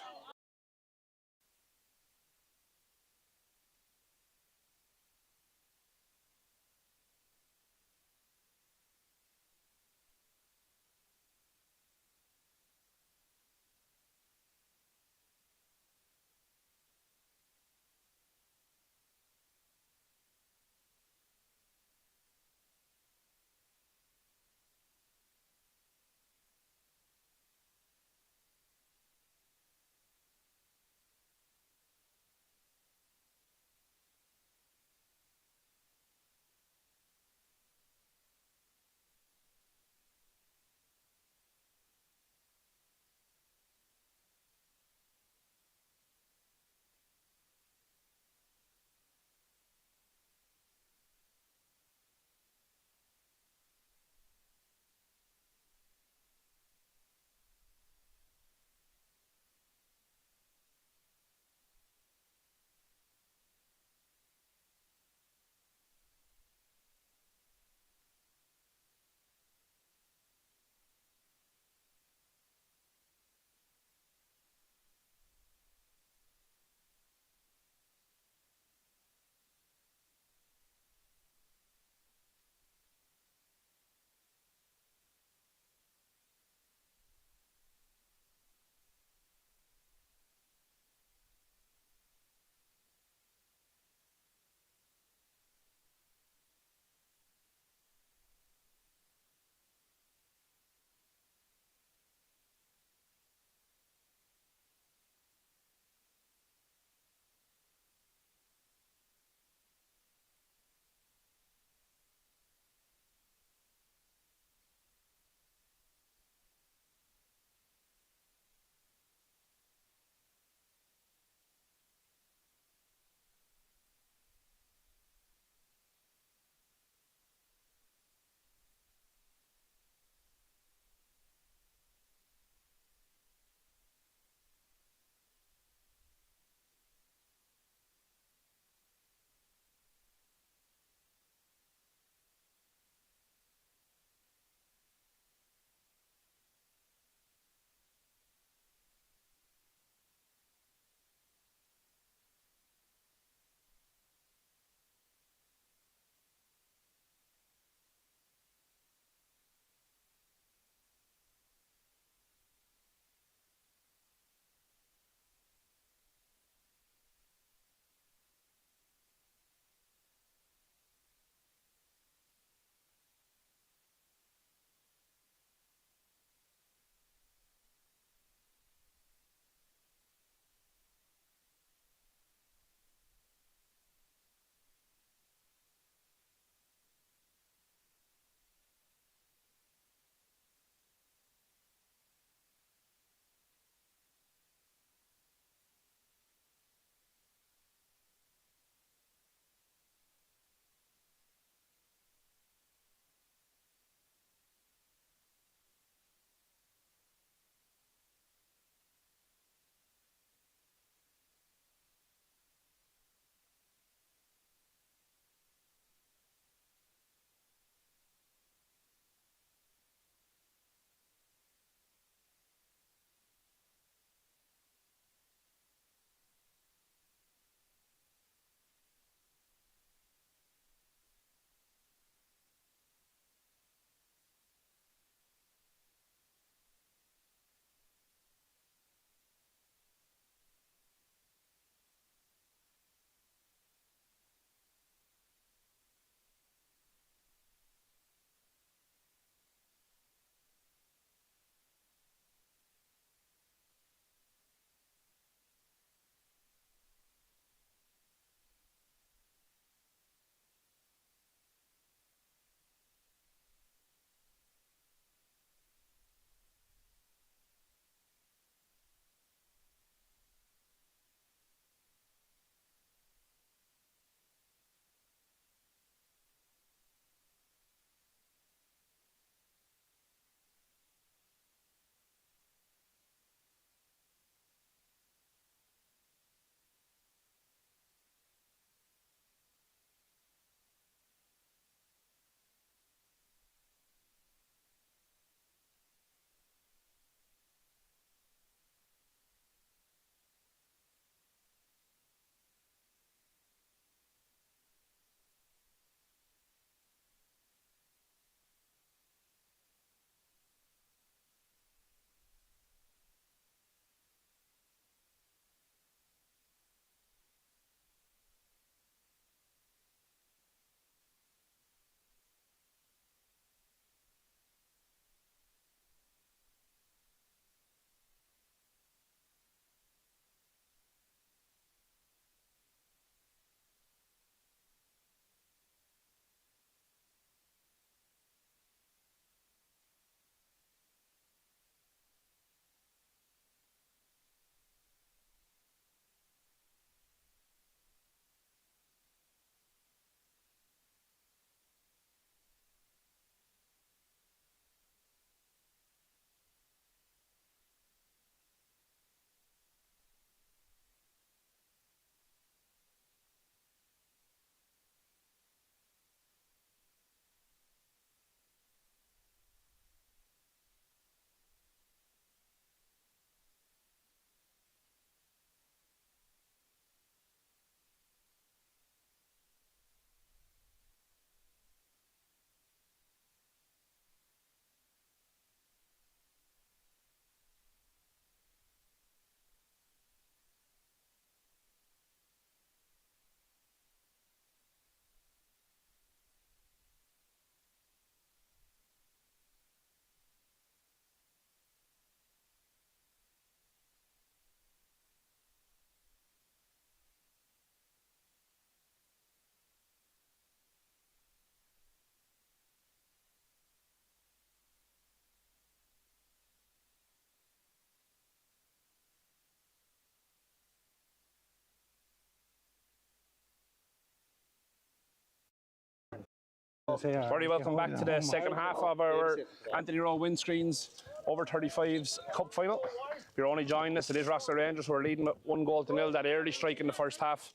Very welcome back to the second half of our Anthony Rowe windscreens over 35's cup final. If you're only joining us, it is Rosslare Rangers who are leading with 1-0. That early strike in the first half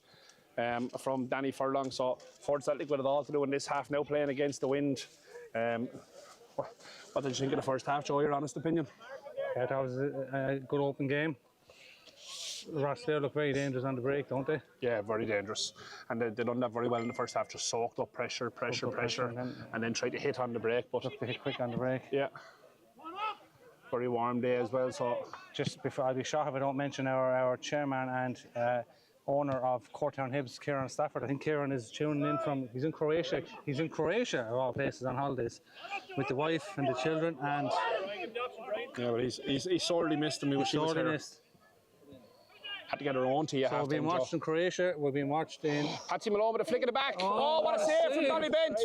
from Danny Furlong. So Ford Celtic with it all to do in this half, now playing against the wind. What did you think of the first half, Joe? Your honest opinion?
Yeah, that was a good open game. Rosslare look very dangerous on the break, don't they?
Yeah, very dangerous. And they done that very well in the first half, just soaked up pressure, and then tried to hit on the break. But
they hit quick on the break.
Yeah. Very warm day as well. So
just before I'll be shocked if I don't mention our chairman and owner of Courtown Hibs, Kieran Stafford. I think Kieran is tuning in from, he's in Croatia. He's in Croatia of all places on holidays with the wife and the children. And
yeah, but he's sorely missed him. He was sorely missed. Had to get her own to you.
So we're being watched in Croatia. We're being watched in.
Patsy Malone with a flick of the back. Oh, what a save from Dolly Bent.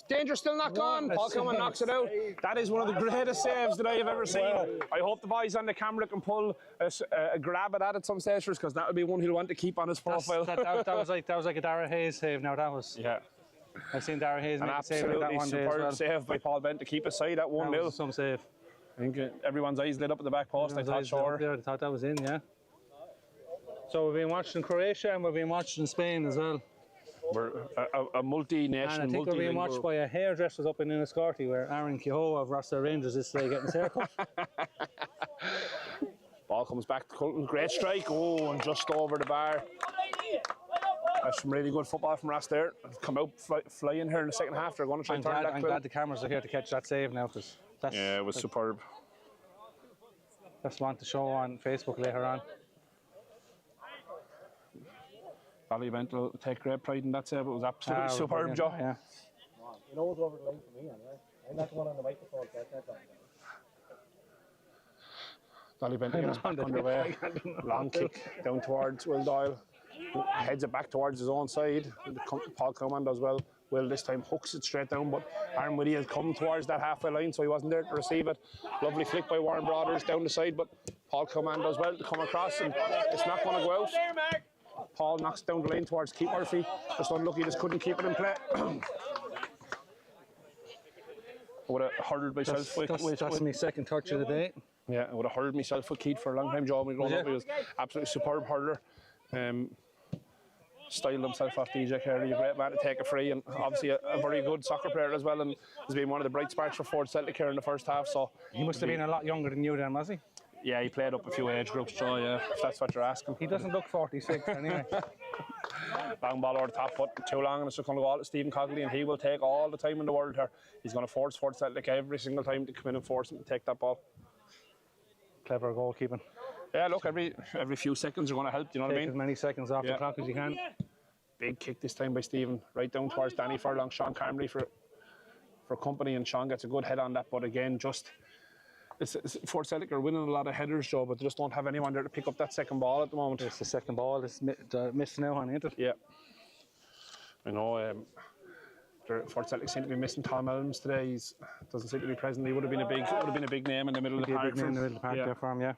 Danger still not gone. Paul Coleman knocks it out. That is one of the greatest saves that I have ever seen. I hope the boys on the camera can pull a grab at it at some stage, because that would be one he'll want to keep on his profile.
That was like a Dara Hayes save. Now that was.
Yeah.
I've seen Dara Hayes make a save like that one day.
Superb save by Paul Bent to keep us side at 1-0.
Some save.
I think everyone's eyes lit up at the back post. I thought sure.
I thought that was in, yeah. So we're being watched in Croatia and we're being watched in Spain as well.
We're a multinational,
and I think we're being watched by a hairdressers up in Enniscorthy, where Aaron Kehoe of Rosslare Rangers is today getting his haircut.
Ball comes back to Colton. Great strike. Oh, and just over the bar. That's some really good football from Rosslare. Come out flying here in the second half. They're going to try and turn that.
I'm glad the cameras are here to catch that save now, because
yeah, it was superb.
That's one to show on Facebook later on.
Dolly Bent will take great pride in that save. It was absolutely superb, Joe.
Yeah.
You know it's over the line for me, anyway. I'm not the one on the microphone, so I can't talk.
Dolly Bent gets back underway. Long kick down towards Will Doyle. Heads it back towards his own side. Paul Coleman does well. Will this time hooks it straight down, but Aaron Whitty has come towards that halfway line, so he wasn't there to receive it. Lovely flick by Warren Brothers down the side, but Paul Coleman does well to come across, and it's not going to go out. Paul knocks down the lane towards Keith Murphy. Just unlucky, just couldn't keep it in play. Would have hurled myself.
That's my second touch of the day.
Yeah, I would have hurled myself with Keith for a long time, Joe. He was absolutely superb hurler. Styled himself off DJ Carey, a great man to take a free, and obviously a very good soccer player as well, and has been one of the bright sparks for Ford Celtic here in the first half. So
he must have been a lot younger than you then, was he?
Yeah, he played up a few age groups, Joe, yeah, if that's what you're asking.
He doesn't look 46 anyway.
Long ball over the top, but too long, and it's just going to go out to Stephen Cogley, and he will take all the time in the world here. He's going to force Ford Celtic every single time to come in and force him to take that ball.
Clever goalkeeping.
Yeah, look, every few seconds are going to help, you know what I mean?
As many seconds off the clock as you can.
Big kick this time by Stephen, right down towards Danny Furlong. Sean Carmody for company, and Sean gets a good head on that, but again, just Fort Celtic are winning a lot of headers, Joe, but they just don't have anyone there to pick up that second ball at the moment.
It's the second ball, it's missing now on, isn't it?
Yeah. I know Fort Celtic seem to be missing Tom Elms today. He doesn't seem to be present. He would have been a big name in the middle of the park.
Big name in the middle of the park there for him, yeah.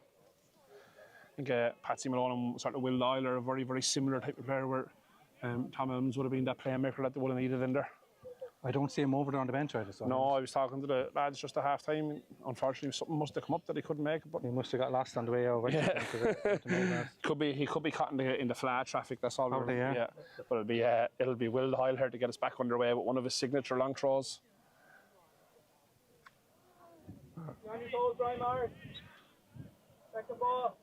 I think Patsy Malone and sort of Will Doyle are a very, very similar type of player, where Tom Elms would have been that playmaker that they would have needed in there.
I don't see him over there on the bench, right?
No, I was talking to the lads just at half time. Unfortunately, something must have come up that he couldn't make it. But
he must have got lost on the way over.
Yeah. He could be caught in the flat traffic. That's all.
Probably, yeah.
But it'll be Will Doyle here to get us back underway with one of his signature long throws.
On your toes, Brian Myers. Second ball.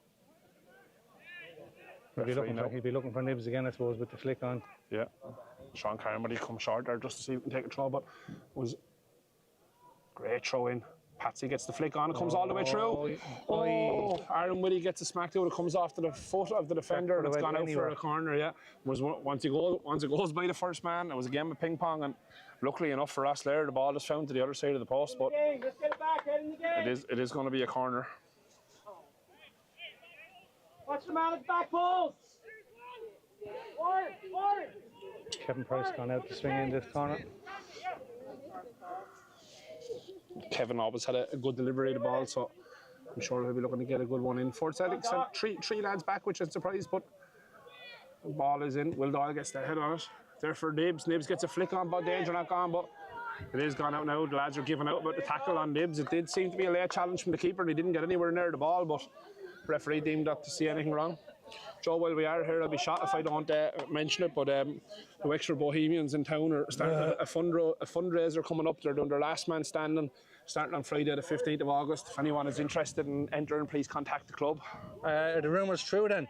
He'll be looking for nibs again, I suppose, with the flick on.
Yeah. Sean Carmody come short there just to see if he can take a throw, but it was great throw in. Patsy gets the flick on, it comes all the way through. Aaron Whitty gets a smack to it, comes off to the foot of the defender, and it's gone out for a corner, yeah. Once it goes by the first man, it was a game of ping pong, and luckily enough for Rosslare, the ball is found to the other side of the post, but
Let's get it back, head in the game.
it is going to be a corner.
Watch the man at the back post. Warren.
Kevin Price gone out to swing in this corner.
Kevin always had a good delivery of the ball, so I'm sure he'll be looking to get a good one in. Fort Celtic sent three lads back, which is a surprise, but the ball is in. Will Doyle gets the head on it. There for Nibs. Nibs gets a flick on, but danger not gone, but It is gone out now. The lads are giving out about the tackle on Dibs. It did seem to be a late challenge from the keeper and he didn't get anywhere near the ball, but referee deemed not to see anything wrong. Joe, while we are here, I'll be shot if I don't mention it, but the extra Bohemians in town are starting a fundraiser coming up. They're doing their last man standing, starting on Friday the 15th of August. If anyone is interested in entering, please contact the club.
Are the rumours true then?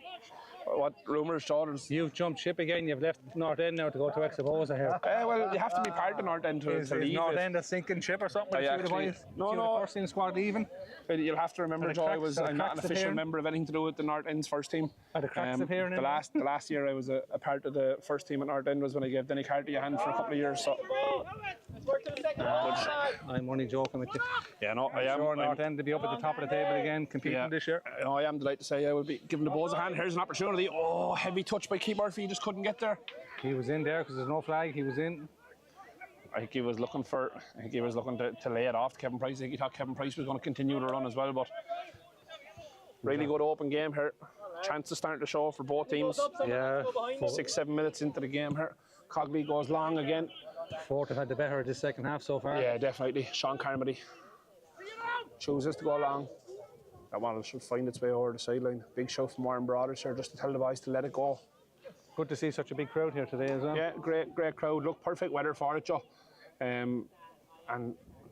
What rumours, Jordan's?
You've jumped ship again. You've left North End now to go to Exeposa here.
Well, you have to be part of North End to
Is
leave.
North End a sinking ship or something?
No.
First team squad leaving.
You'll have to remember, Joe, I'm not an official member of anything to do with the North End's first team.
Are the cracks appearing?
The last year I was a part of the first team at North End was when I gave Denny Carty a hand for a couple of years. So.
I'm only joking with you.
Yeah, no, I am.
Sure, North End to be up at the top of the table again, competing this year.
I am delighted to say I will be giving the boys a hand. Here's an opportunity. Oh, heavy touch by Keith Murphy. He just couldn't get there.
He was in there because there's no flag. He was in.
I think he was looking to lay it off to Kevin Price. I think he thought Kevin Price was going to continue to run as well, but really good open game here. Chances starting to show for both teams.
Yeah.
6-7 minutes into the game here. Cogley goes long again.
Fort have had the better of this second half so far.
Yeah, definitely. Sean Carmody chooses to go long. That one should find its way over the sideline. Big show from Warren Brothers here just to tell the boys to let it go.
Good to see such a big crowd here today as well.
Yeah, great crowd. Look, perfect weather for it, Joe. And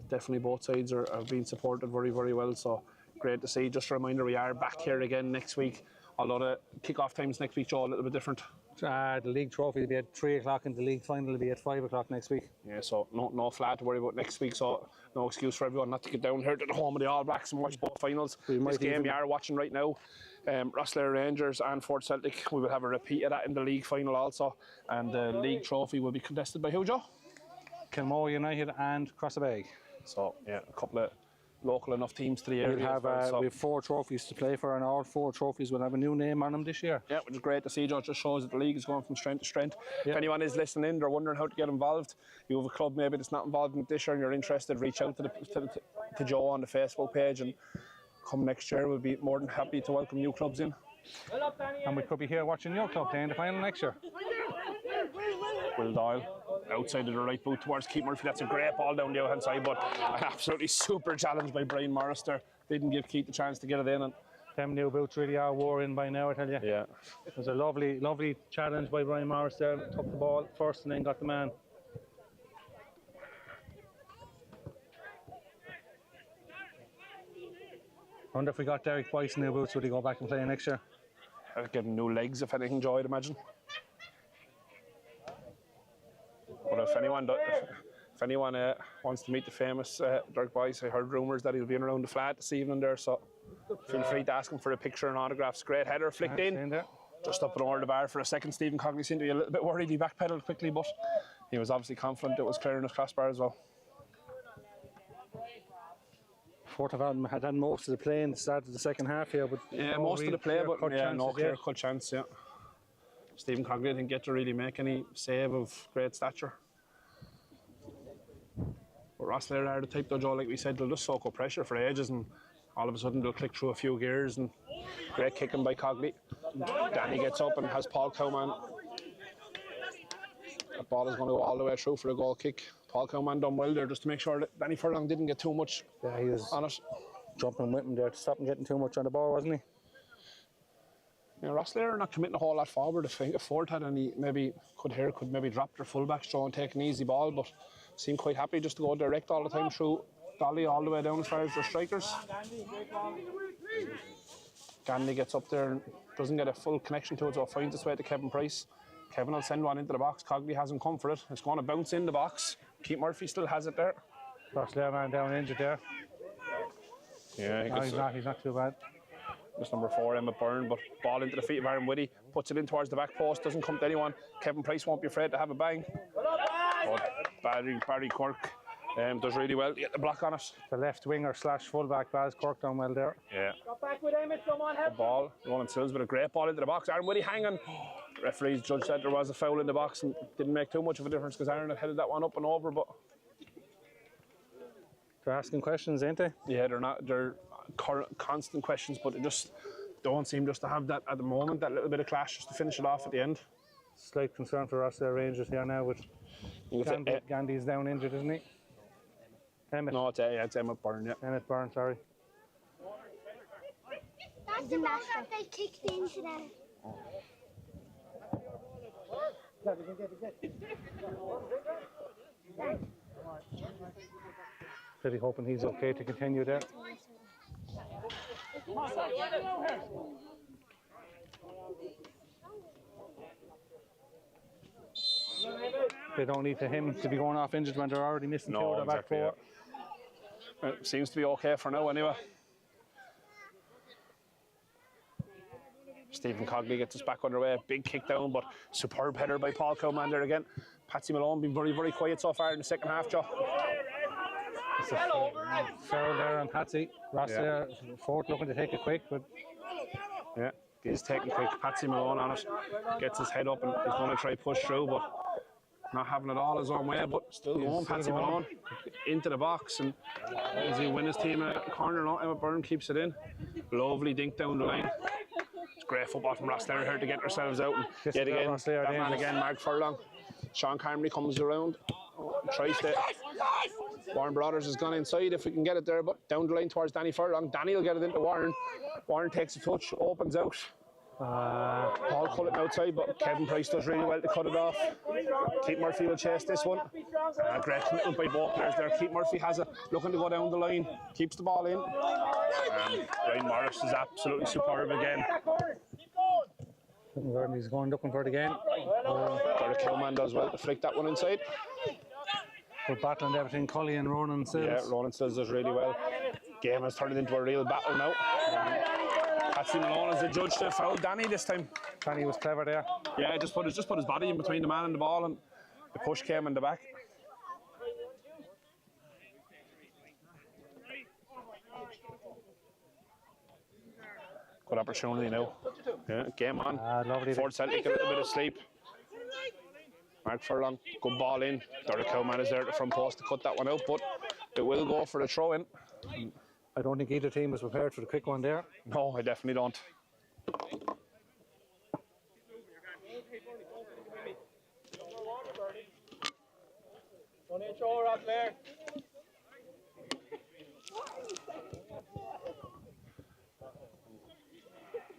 definitely both sides have been supported very, very well. So great to see. Just a reminder, we are back here again next week. Although the kick-off times next week, Joe, a little bit different.
The league trophy will be at 3 o'clock and the league final will be at 5 o'clock next week.
Yeah, so no flat to worry about next week. So no excuse for everyone not to get down here to the home of the All Blacks and watch both finals. This game you are watching right now, Rosslare Rangers and Fort Celtic. We will have a repeat of that in the league final also. And the league trophy will be contested by who, Joe?
Kilmore United and Crossabeg.
So yeah, a couple of local enough teams to the area.
We have 4 trophies to play for, and all 4 trophies will have a new name on them this year.
Yeah, which is great to see, Joe. It just shows that the league is going from strength to strength. If anyone is listening in, they're wondering how to get involved, you have a club maybe that's not involved in it this year and you're interested, reach out to Joe on the Facebook page, and come next year we'll be more than happy to welcome new clubs in.
And we could be here watching your club playing the final next year.
Will Doyle outside of the right boot towards Keith Murphy. That's a great ball down the outside side, but an absolutely super challenge by Brian Morris there. Didn't give Keith the chance to get it in. And
them new boots really are wore in by now, I tell you.
Yeah.
It was a lovely challenge by Brian Morris there. Took the ball first and then got the man. I wonder if we got Derek Boyce in new boots, would he go back and play next year?
I'll give him new legs if anything, Joe, I'd imagine. But if anyone wants to meet the famous Derek Boyce, I heard rumours that he'll be in around the flat this evening there, so feel free to ask him for a picture and autographs. Great header flicked in. Just up and over the bar for a second. Stephen Cogley seemed to be a little bit worried. He backpedaled quickly, but he was obviously confident it was clearing his crossbar as well.
Fort had done most of the play in the start of the second half here, but
yeah, most of the play, but no clear cut chance. Yeah, Stephen Cogley didn't get to really make any save of great stature. But Rosslare are the type, though, Joe, like we said, they'll just soak up pressure for ages, and all of a sudden they'll click through a few gears. And great kicking by Cogley. Danny gets up and has Paul Cowman. That ball is going to go all the way through for a goal kick. Paul Cowman done well there just to make sure that Danny Furlong didn't get too much
he was
on it.
Jumping with him there to stop him getting too much on the ball, wasn't he?
Yeah, Rosslare are not committing a whole lot forward. If Ford had any, could maybe drop their fullbacks, Joe, and take an easy ball, but seem quite happy just to go direct all the time through Dolly all the way down as far as their strikers. Gandy gets up there and doesn't get a full connection to it, so it finds its way to Kevin Price. Kevin will send one into the box. Cogley hasn't come for it. It's going to bounce in the box. Keith Murphy still has it there.
Rosslare man down injured there.
Yeah,
he's not too bad.
It's number 4, Emmett Byrne, but ball into the feet of Aaron Whitty, puts it in towards the back post, doesn't come to anyone. Kevin Price won't be afraid to have a bang. But Barry Quirk does really well to get the block on it.
The left winger / fullback, Baz Quirk done well there.
Yeah.
Got back with Emmett, someone help.
The ball, Roland Sills with a great ball into the box. Aaron Whitty hanging. Referees judged that there was a foul in the box and didn't make too much of a difference because Aaron had headed that one up and over, but
they're asking questions, ain't they?
Yeah, they're constant questions, but they just don't seem just to have that at the moment, that little bit of clash just to finish it off at the end.
Slight concern for us, Rangers here now with Gandy's down injured, isn't he? Emmett.
No, it's Emmett Byrne, yeah.
Emmett Byrne, sorry.
That's the last one they kicked into there.
Really hoping he's okay to continue there. They don't need him to be going off injured when they're already missing two of the back four.
Yeah. It seems to be okay for now anyway. Stephen Cogley gets us back underway. Big kick down, but superb header by Paul Cowman there again. Patsy Malone been very, very quiet so far in the second half, Joe.
It's a foul there on Patsy. Rosslare, fourth looking to take it quick, but
yeah, he's taking quick. Patsy Malone on it. Gets his head up and he's going to try push through, but not having it all his own way, but still going. Patsy Malone into the box, and as he win his team a corner, Emmett Byrne keeps it in. Lovely dink down the line. It's great football from Rosslare here to get ourselves out, and yet again, that man again, Mark Furlong. Sean Carmody comes around, tries to. Warren Brothers has gone inside if we can get it there, but down the line towards Danny Furlong. Danny will get it into Warren. Warren takes a touch, opens out. Paul Cullen outside, but Kevin Price does really well to cut it off. Keith Murphy will chase this one. Great commitment by both players there. Keith Murphy has it, looking to go down the line, keeps the ball in. Brian Morris is absolutely superb again.
He's going looking for it again.
Derek Cowman does well to flick that one inside.
We're battling there between Cully and Ronan Sills.
Yeah, Ronan Sills does really well. Game has turned into a real battle now. Patsy Malone is the judge to foul Danny this time.
Danny was clever there.
Yeah, just put his body in between the man and the ball, and the push came in the back. Good opportunity now. Yeah, game on. Ford Celtic a little bit of sleep. Mark Furlong, good ball in. Derek Cowman is there at the front post to cut that one out, but it will go for the throw in.
I don't think either team was prepared for the quick one there.
No, I definitely don't.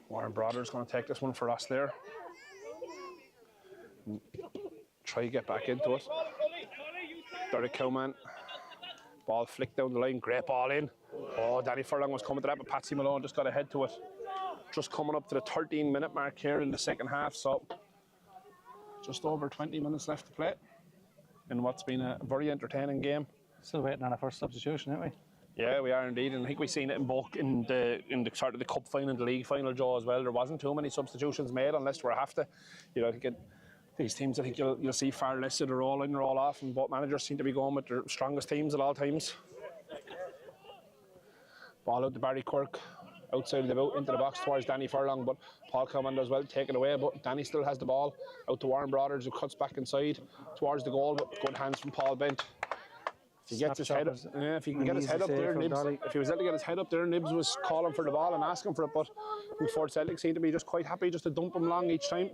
Warren Brothers going to take this one for us there. Try to get back into it. Derek Cowman. Ball flicked down the line, great ball in. Oh, Danny Furlong was coming to that, but Patsy Malone just got ahead to it. Just coming up to the 13-minute mark here in the second half, so just over 20 minutes left to play in what's been a very entertaining game.
Still waiting on a first substitution, aren't we?
Yeah, we are indeed, and I think we've seen it in both in the sort of the cup final and the league final, Joe, as well. There wasn't too many substitutions made unless we have to. You know, I think these teams, I think you'll see far less of the roll in, roll off, and both managers seem to be going with their strongest teams at all times. Ball out to Barry Quirk, outside of the boat, into the box towards Danny Furlong, but Paul Cowman does well to take it away, but Danny still has the ball, out to Warren Brothers, who cuts back inside towards the goal, but good hands from Paul Bent. If he gets his head up, if he can get his head up there, Nibs, if he was able to get his head up there, Nibs was calling for the ball and asking for it, but Ford Celtic seemed to be just quite happy just to dump him long each time.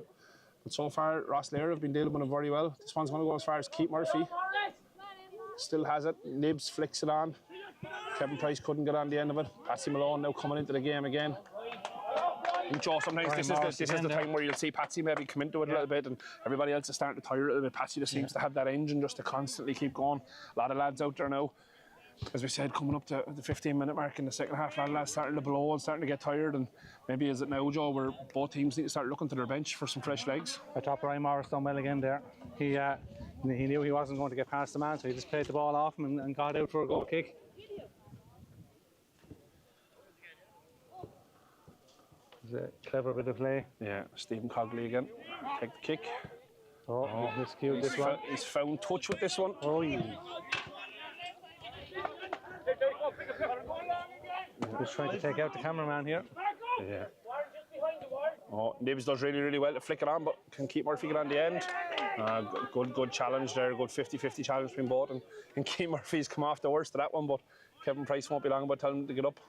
But so far, Rosslare have been dealing with it very well. This one's going to go as far as Keith Murphy. Still has it. Nibs flicks it on. Kevin Price couldn't get on the end of it. Patsy Malone now coming into the game again. And Joe, sometimes this is the time where you'll see Patsy maybe come into it a little bit, and everybody else is starting to tire a little bit. Patsy just seems to have that engine just to constantly keep going. A lot of lads out there now, as we said, coming up to the 15-minute mark in the second half, a lot of lads starting to blow and starting to get tired, and maybe is it now, Joe, where both teams need to start looking to their bench for some fresh legs?
I thought Brian Morris done well again there. He knew he wasn't going to get past the man, so he just played the ball off him and got out for a goal kick. It was a clever bit of play.
Yeah, Stephen Cogley again. Take the kick.
Oh, miscued this one.
He's found touch with this one.
Oh, yeah. He's trying to take out the cameraman here.
Yeah. Oh, Nibs does really, really well to flick it on, but can Keith Murphy get on the end? Good challenge there, good 50-50 challenge between both, and Keith Murphy's come off the worst of that one, but Kevin Price won't be long about telling him to get up.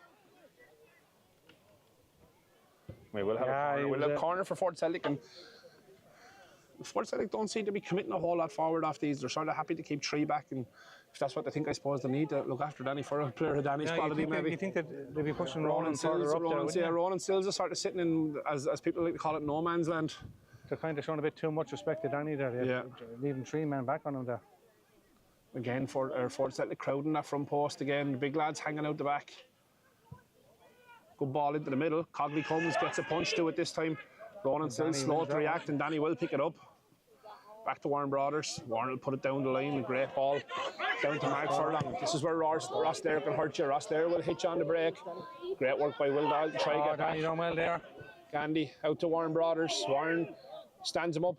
We will have a corner for Ford Celtic, and Fort Celtic don't seem to be committing a whole lot forward off these. They're sort of happy to keep 3 back, and if that's what they think, I suppose they need to look after Danny for a player of Danny's quality, maybe.
You think that they'll be pushing Ronan further up there,
Ronan Sills is sort of sitting in, as people like to call it, no man's land.
They're kind of showing a bit too much respect to Danny there. They're leaving 3 men back on him there.
Again, Fort Celtic crowding that front post again. The big lads hanging out the back. Good ball into the middle. Cogley comes, gets a punch to it this time. Ronan Sills slow to react, and Danny will pick it up. Back to Warren Brothers. Warren will put it down the line. A great ball down to Mark Furlong. This is where Rosslare can hurt you. Rosslare will hit you on the break. Great work by Will Dahl to try to get back.
Danny done well there.
Gandhi out to Warren Brothers. Warren stands him up.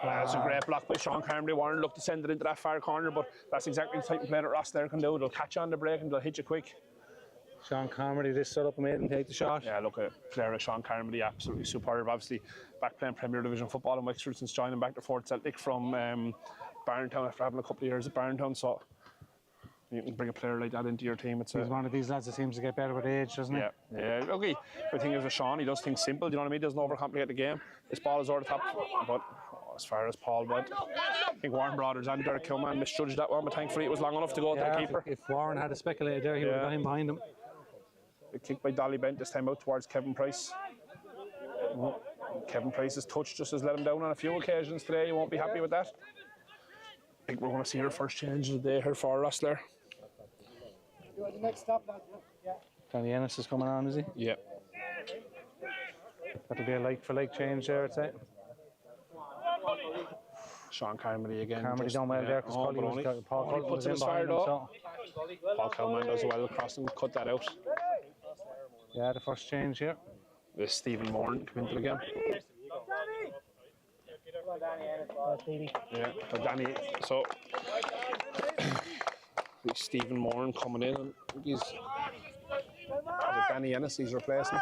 That's a great block by Sean Carmody. Warren looked to send it into that far corner, but that's exactly the type of play that Rosslare can do. They'll catch you on the break and they'll hit you quick.
Sean Carmody, this set up and made him take the shot.
Yeah, look at player Sean Carmody, absolutely superb. Obviously, back playing Premier Division football in Wexford since joining back to Fort Celtic from Barntown after having a couple of years at Barntown. So you can bring a player like that into your team. He's
one of these lads that seems to get better with age, doesn't he?
Yeah. Okay. The thing is with Sean, he does things simple. Do you know what I mean? He doesn't overcomplicate the game. This ball is over the top, but as far as Paul went, I think Warren Brothers and Derek Kilman misjudged that one, but thankfully it was long enough to go to the keeper.
If Warren had speculated there, he would have got him behind him.
The kick by Dolly Bent this time out towards Kevin Price. Kevin Price's touch just has let him down on a few occasions today. You won't be happy with that. I think we're going to see her first change of the day here for Rosslare.
Danny Ennis is coming on, is he?
Yeah.
That'll be a like-for-like change there, I'd say.
Sean Carmody again.
Carmody done well there because Paul Cullen was in behind him.
Paul Cullen does well across and cut that out.
Yeah, the first change here.
With Stephen Moran come into the game. Yeah, but Danny. So Stephen Moran coming in, and he's Danny Ennis. He's replacing.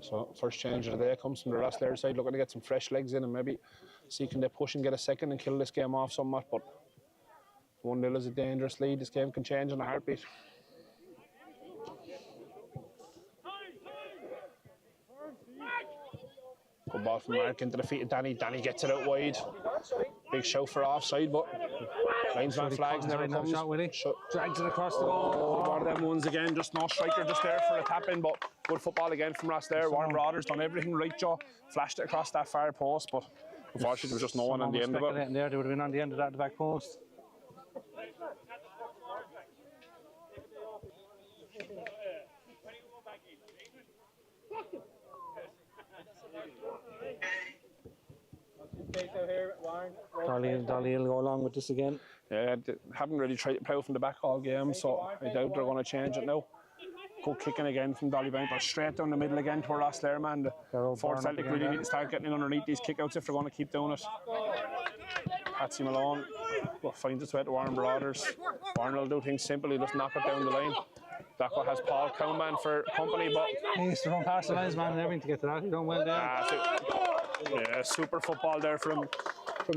So first change of the day comes from the Rosslare side, looking to get some fresh legs in and maybe see can they push and get a second and kill this game off somewhat. But 1-0 is a dangerous lead. This game can change in a heartbeat. Good ball from Mark into the feet of Danny. Danny gets it out wide. Big shout for offside, but linesman flags never comes.
Drags it across the goal.
One of them ones again, just no striker just there for a tap in, but good football again from Rosslare. Warren Brothers done everything right, Joe. Flashed it across that far post, but unfortunately there was just no one on the end of it.
There, they would have been on the end of that, the back post. Dolly will go along with this again.
Yeah, they haven't really tried to play from the back all game, so I doubt they're going to change it now. Good kicking again from Dolly Bent, but straight down the middle again to a Rosslare man. The Fort Celtic really need to start getting in underneath these kickouts if they're going to keep doing it. Patsy Malone finds its way to Warren Brothers. Warren will do things simple, he'll just knock it down the line. That one has Paul Cowman for company, but
he used to run past the lines, man, and everything to get to that. He done well there.
Yeah, super football there from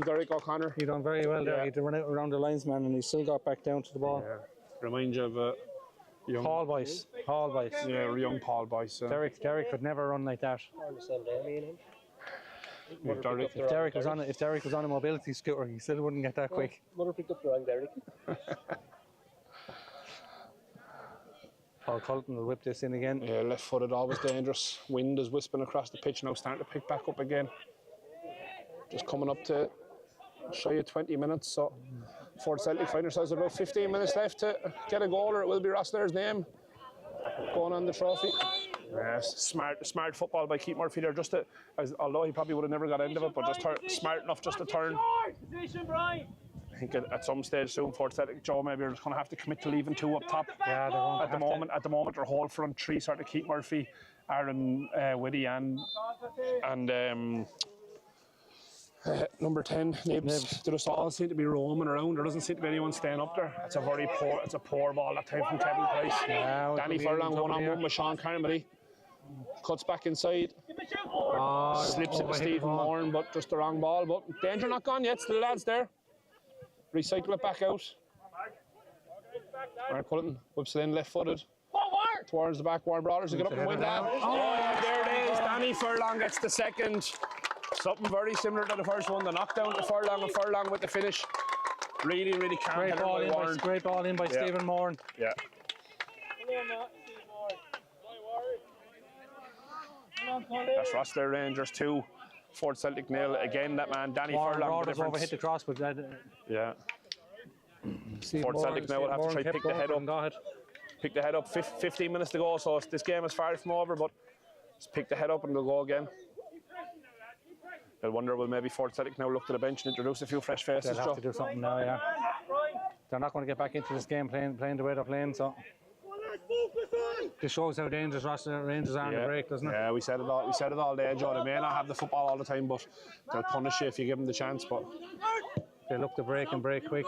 Derek O'Connor.
He done very well there. He had to run out around the lines, man, and he still got back down to the ball.
Yeah. Reminds you of young
Paul Boyce.
Yeah, young Paul Boyce.
Derek could never run like that. If Derek was on a mobility scooter, he still wouldn't get that quick.
Mother picked up the wrong Derek.
Paul Cullen will whip this in again.
Yeah, left-footed, always dangerous. Wind is whispering across the pitch now, starting to pick back up again. Just coming up to shy of 20 minutes, so Fort Celtic find themselves about 15 minutes left to get a goal, or it will be Rosslare's name going on the trophy. Yeah, smart football by Keith Murphy there, just to, although he probably would have never got end of it, but just smart enough just to turn. I think at some stage soon, Fort Celtic, Joe, maybe are just going to have to commit to leaving 2 up top.
Yeah,
at the moment, their whole front 3 sort of Keith Murphy, Aaron Whitty, and number 10 Nibs. They just all seem to be roaming around. There doesn't seem to be anyone staying up there. It's a poor ball that time from Kevin Price.
Yeah,
Danny Furlong 1-on-1 with Sean Carmody. Cuts back inside. Slips it to Stephen Moran, but just the wrong ball. But danger not gone yet. Still lads there. Recycle it back out. Mark Cullen whips it in left-footed. towards the back. Warren Brothers will get up and win that. Oh, there it is. Danny Furlong gets the second. Something very similar to the first one. The knockdown to Furlong and Furlong with the finish. Really, really calm.
Great ball in by Stephen Moore.
Yeah. That's Rosslare Rangers 2, Fort Celtic 0. Again, that man, Danny
Warren
Furlong.
Brothers over hit the cross, but
yeah. Fort Celtic now will have to try to pick the head up. Pick the head up. 15 minutes to go, so this game is far from over, but just pick the head up and they'll go again. I wonder, will maybe Fort Celtic now look to the bench and introduce a few fresh faces?
They'll have to do something now, yeah. They're not going to get back into this game playing the way they're playing, so. This shows how dangerous Rosslare Rangers are on the break, doesn't it?
Yeah, we said it all day, Joe. They may not have the football all the time, but they'll punish you if you give them the chance. But
they look to break and break quick.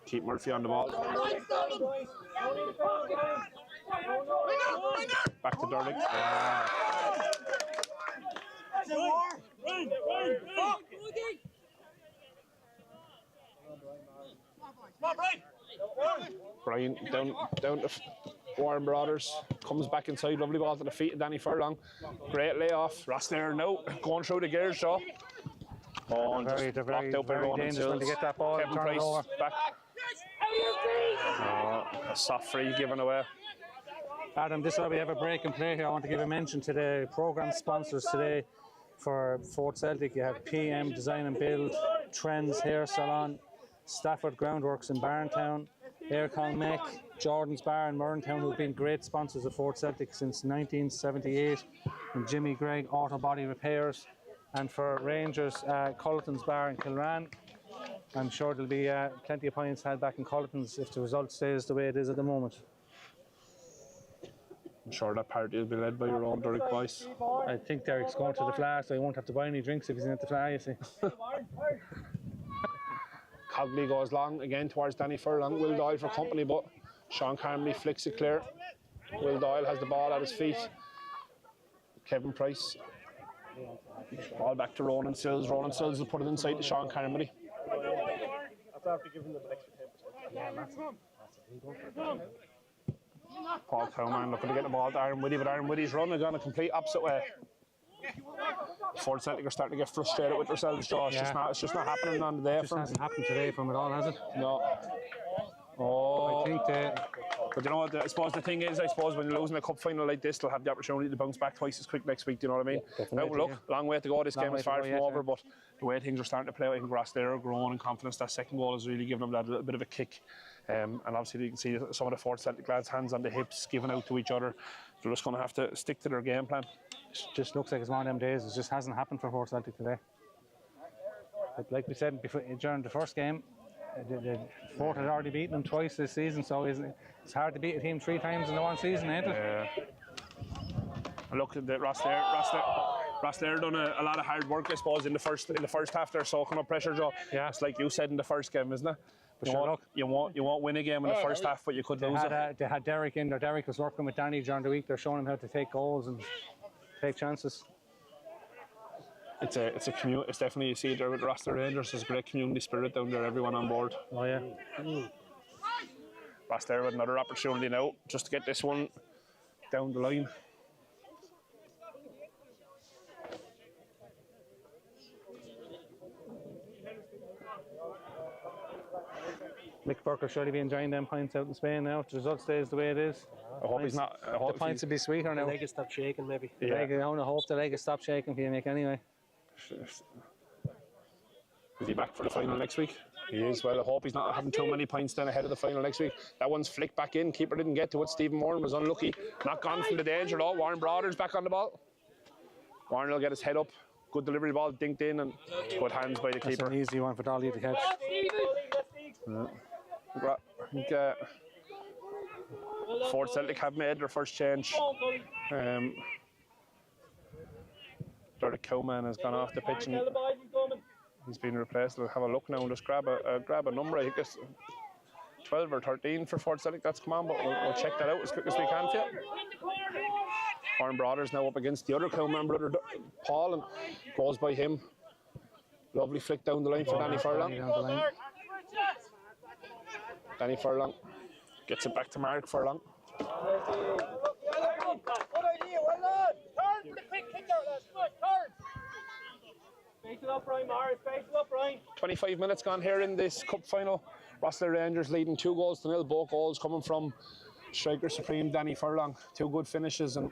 Keep Murphy on the ball. Back to Durling. Brian down to Warren Brothers, comes back inside, lovely ball to the feet of Danny Furlong. Great layoff. Rosslare now going through the gears, so. Oh, and
they're very dangerous when they get that ball.
Kevin Price back. Oh, a soft free given away.
Adam, this is why we have a break and play here. I want to give a mention to the programme sponsors today for Fort Celtic. You have PM Design and Build, Trends Hair Salon, Stafford Groundworks in Barntown, Aircon Mech, Jordan's Bar in Murntown, who've been great sponsors of Fort Celtic since 1978, and Jimmy Gregg Auto Body Repairs, and for Rangers, Culleton's Bar in Kilran. I'm sure there'll be plenty of points had back in Culleton's if the result stays the way it is at the moment.
I'm sure that party will be led by your own Derek boys.
I think Derek's going to the Fla, so he won't have to buy any drinks if he's in at the Fla, you see.
Cogley goes long again towards Danny Furlong. Will Doyle for company, but Sean Carmody flicks it clear. Will Doyle has the ball at his feet. Kevin Price. Ball back to Ronan Sills. Ronan Sills will put it inside to Sean Carmody. Paul Cowman looking to get the ball to Aaron Whitty, but Aaron Whitty's running on a complete opposite way. Fort Celtic are starting to get frustrated with themselves, Josh. It's just not happening on the day.
It hasn't happened today from it all, has it?
No. Oh.
I think
but you know what, I suppose the thing is, when you're losing a cup final like this, they'll have the opportunity to bounce back twice as quick next week, do you know what I mean? Now look, long way to go, this game is far from over, but the way things are starting to play, I think Rosslare are growing in confidence. That second goal is really giving them that little bit of a kick. And obviously you can see some of the Fort Celtic lads hands on the hips, giving out to each other. They're just going to have to stick to their game plan.
It just looks like it's one of them days. It just hasn't happened for Fort Celtic today. But like we said before, during the first game, the Fort had already beaten them twice this season, so it's hard to beat a team 3 times in the one season, ain't it?
Yeah. Look at the Rosslare done a lot of hard work, I suppose, in the first half. They're soaking up pressure, Joe.
Yeah.
It's like you said in the first game, isn't it? But you won't win a game in the first half, but you could lose it.
They had Derek in there. Derek was working with Danny during the week. They're showing him how to take goals and take chances.
It's a community. It's definitely, you see there with Rosslare Rangers. There's a great community spirit down there. Everyone on board.
Oh yeah.
Rosslare with another opportunity now, just to get this one down the line.
Mick Burke surely be enjoying them points out in Spain now. If the result stays the way it is,
I hope he's not. I hope
the points will be sweeter now.
The leg will stop shaking, maybe.
I hope the leg will stop shaking for you, Mick, anyway.
Is he back for the final next week? He is. Well, I hope he's not having too many points then ahead of the final next week. That one's flicked back in. Keeper didn't get to it. Stephen Moran was unlucky. Not gone from the danger though. Warren Brothers back on the ball. Warren will get his head up. Good delivery ball, dinked in, and good hands by the keeper.
That's an easy one for Dolly to catch.
I think Fort Celtic have made their first change. Derek Cowman has gone off the pitch and he's been replaced. We'll have a look now and just grab a number. I think it's 12 or 13 for Fort Celtic. That's come on, but we'll check that out as quick as we can for you. Warren Brothers now up against the other Cowman brother, Paul, and goes by him. Lovely flick down the line for Danny Furlong. Danny Furlong gets it back to Mark Furlong.
idea, well done. Turn for the quick kick out, lads. Good, turn. Space it up, Brian Morris. Space it up, Brian.
25 minutes gone here in this cup final. Rosslare Rangers leading 2-0. Both goals coming from striker supreme Danny Furlong. 2 good finishes and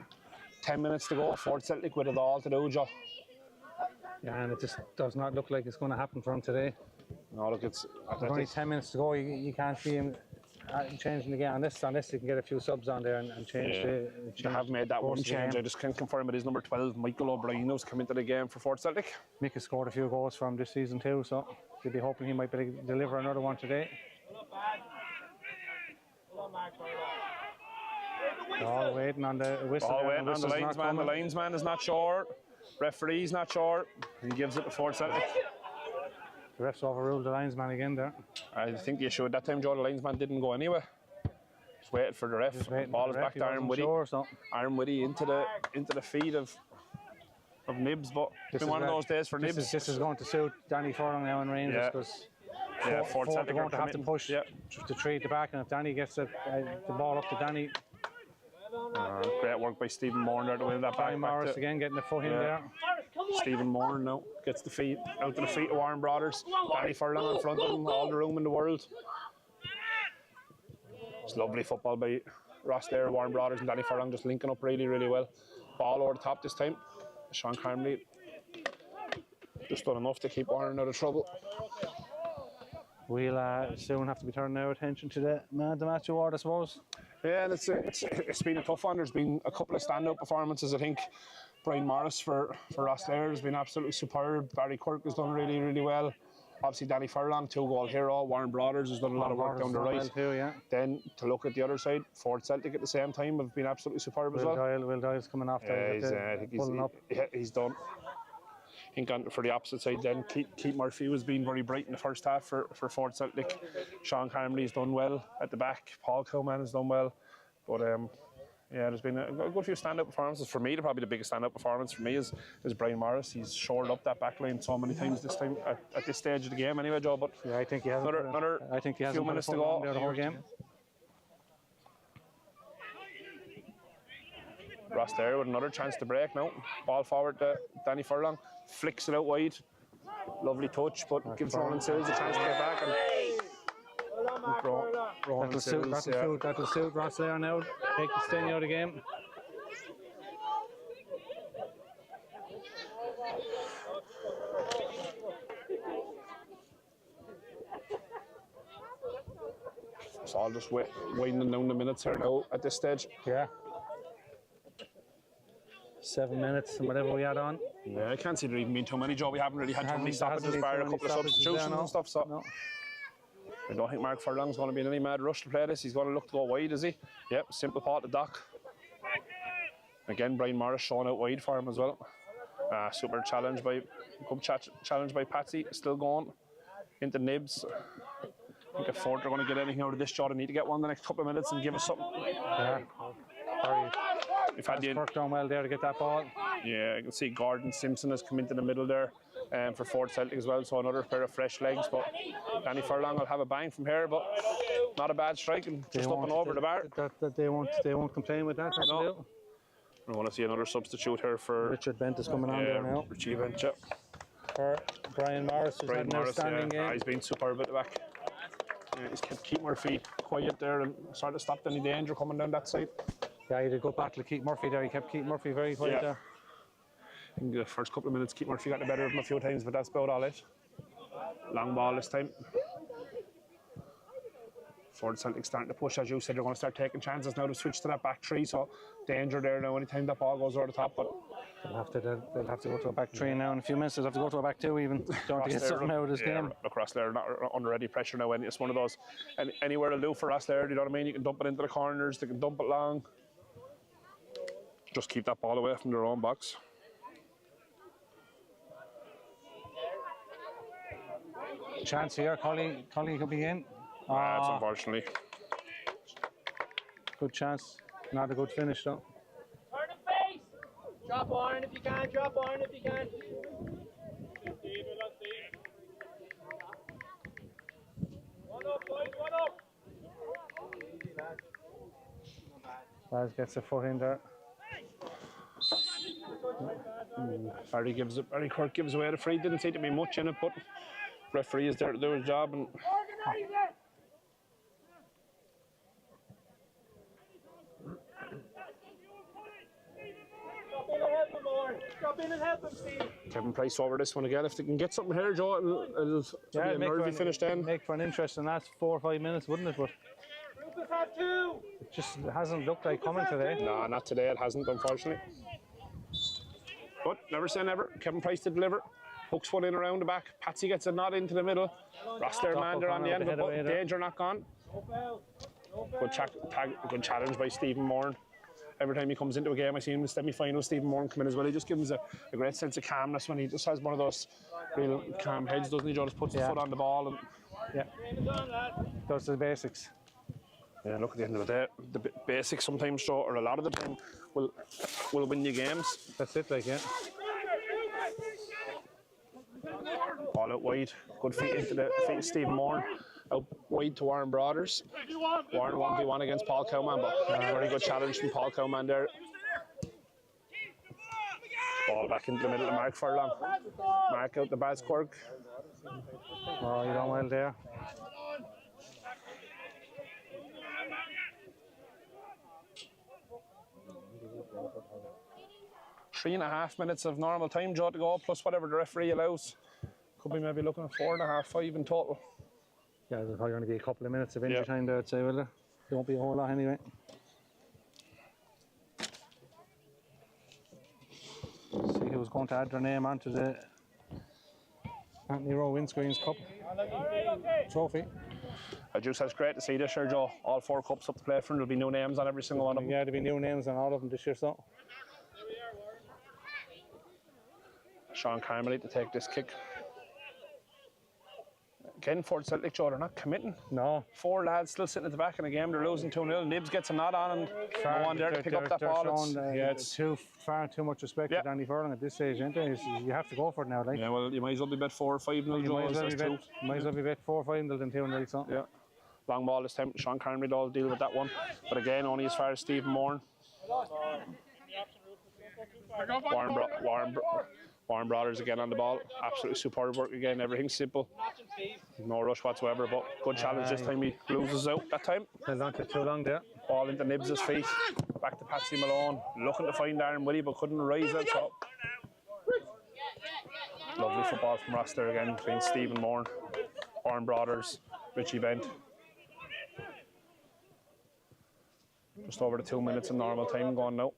10 minutes to go. Fort Celtic with it all to do, Joe.
Yeah, and it just does not look like it's going to happen for him today.
No, look, it's
There's only 10 minutes to go. You can't see him changing the game unless you can get a few subs on there and change the.
They have made that one change. I just can't confirm it is number 12, Michael O'Brien, who's come into the game for Fort Celtic.
Mick has scored a few goals from this season too, so they'll be hoping he might be able to deliver another one today. All waiting on the whistle.
All waiting on the linesman. The linesman is not sure. Referee's not sure. He gives it to Fort Celtic.
The refs overruled the linesman again there.
I think the issue at that time, Joe, the linesman didn't go anywhere. Just waited for the ref. Ball is back to Aaron Whitty. Aaron Whitty into the feet of Nibs, but it's been one of those days for Nibs.
This is going to suit Danny Furlong now in Rangers because
Fort Celtic
are going to have to push to trade the back, and if Danny gets the ball up to Danny.
Great work by Stephen Moore there to win that back.
Morris again getting the foot in there.
Stephen Moore now gets the feet out to the feet of Warren Brothers. Danny Furlong in front of him, all the room in the world. It's lovely football by Rosslare, Warren Brothers and Danny Furlong just linking up really, really well. Ball over the top this time. Sean Carmley just done enough to keep Warren out of trouble.
We'll soon have to be turning our attention to the man of the match award, I suppose.
Yeah, and it's been a tough one. There's been a couple of standout performances. I think Brian Morris for Rosslare has been absolutely superb. Barry Quirk has done really, really well. Obviously, Danny Furlong, 2-goal hero. Warren Brothers has done a lot of work down the right.
Well too, yeah.
Then to look at the other side, Fort Celtic at the same time have been absolutely superb as well.
Will Doyle's coming off there.
I think he's done. I think for the opposite side then, Keith Murphy was being very bright in the first half for Fort Celtic. Sean Carmley's done well at the back. Paul Cowman has done well. But yeah, there's been a good few stand-up performances. For me, probably the biggest stand-up performance for me is Brian Morris. He's shored up that back line so many times this time at this stage of the game anyway, Joe. But
yeah, I think he has
another few minutes to go.
The whole game.
Rosslare with another chance to break now. Ball forward to Danny Furlong. Flicks it out wide. Lovely touch, but gives Ronan Sills a chance to get back.
That'll suit Rosslare now. Take the sting out of the game.
It's all just winding down the minutes here now at this stage.
Yeah. 7 minutes and whatever we add on.
Yeah, I can't see there even being too many, Joe. We haven't really had too many stoppages, bar a couple of substitutions and stuff. So
no.
I don't think Mark Furlong's going to be in any mad rush to play this. He's going to look to go wide, is he? Yep, simple paw to Doc. Again, Brian Morris showing out wide for him as well. Super challenge by Patsy, still going into Nibs. I think if Fort are going to get anything out of this job, they need to get one the next couple of minutes and give us something.
Yeah.
We've had the
work done well there to get that ball.
Yeah, I can see Gordon Simpson has come into the middle there for Fort Celtic as well, so another pair of fresh legs. But Danny Furlong will have a bang from here, but not a bad strike and just up and over the bar.
They won't complain with that.
No. I want to see another substitute here for
Richard Bent is coming on there now.
Richie Bent, yeah.
For Brian Morris, who's had an outstanding game.
He's been superb at the back. He's kept Keith Murphy quiet there and sort of stopped any danger coming down that side.
Yeah, he did go back to Keith Murphy there. He kept Keith Murphy very quiet there.
In the first couple of minutes, Keith Murphy got the better of him a few times, but that's about all it. Long ball this time. Fort Celtic starting to push, as you said, they're going to start taking chances now to switch to that back three, so danger there now anytime that ball goes over the top. But
they'll have to go to a back three now in a few minutes. They'll have to go to a back two even. Don't get something out of this game.
Look, Rosslare not under any pressure now. It's one of those, anywhere to do for Rosslare, you know what I mean? You can dump it into the corners, they can dump it long. Just keep that ball away from their own box.
Chance here, Colleen could be in.
That's unfortunately.
Good chance, not a good finish though.
Turn the face! Drop iron if you can, drop iron if you can. One up, boys, one up!
Laz gets a foot in there.
Barry Quirk gives away the free. Didn't seem to be much in it, but referee is there to do his job. And
Drop in and help him, Steve.
Kevin Price over this one again. If they can get something here, Joe, it'll be a nervy finish then.
Make for an interesting last 4 or 5 minutes, wouldn't it? But
Rufus have two.
it just hasn't looked like coming today.
No, not today. It hasn't, unfortunately. But never say never. Kevin Price to deliver. Hooks one in around the back. Patsy gets a nod into the middle. Rosslare Mander on the end, but danger not gone. Good challenge by Stephen Moran. Every time he comes into a game, I see him in the semi-final. Stephen Moran come in as well. He just gives a great sense of calmness when he just has one of those real calm heads, doesn't he? Just puts his foot on the ball and
does the basics.
yeah, look, at the end of the day, the basics sometimes, Joe, or a lot of the time, will win you games.
That's it, like, yeah.
Ball out wide. Good feet into the feet of Stephen Moran. Out wide to Warren Brothers. Warren 1v1 against Paul Cowman, but a very good challenge from Paul Cowman there. Ball back into the middle of Mark Furlong. Mark out the Baz Quirk.
Oh, you done well there.
Three and a half minutes of normal time, Joe, to go, plus whatever the referee allows. Could be maybe looking at 4.5, 5 in total.
Yeah, there'll probably only be a couple of minutes of injury time there, I'd say, will there? There won't be a whole lot anyway. See who's going to add their name onto the Anthony Rowe Windscreens Cup trophy.
Just it's great to see this year, Joe. All 4 cups up to play for, and there'll be new names on every single one of them.
Yeah, there'll be new names on all of them this year, so.
Sean Carmelite to take this kick. Again, for Celtic, Joe, they're not committing.
No.
4 lads still sitting at the back of the game. They're losing 2-0. Nibs gets a nod on and no one there to pick up that ball.
It's far too much respect to Danny Furlong at this stage, isn't it? You have to go for it now, like.
Yeah, well, you might as well be bet 4 or 5-0, Joe.
Might as well be bet 4 or 5-0 than 2-0, so.
Yeah. Long ball this time. Sean Carmelite will deal with that one. But again, only as far as Stephen Moran. Warren Brothers again on the ball. Absolutely superb work again. Everything's simple. No rush whatsoever, but good challenge this time. He loses out that time.
Held on to too long there.
Ball into Nibs' feet. Back to Patsy Malone. Looking to find Aaron Willie, but couldn't raise it. So. Lovely football from Rosslare again between Stephen Moran, Warren Brothers, Richie Bent. Just over the 2 minutes in normal time gone now.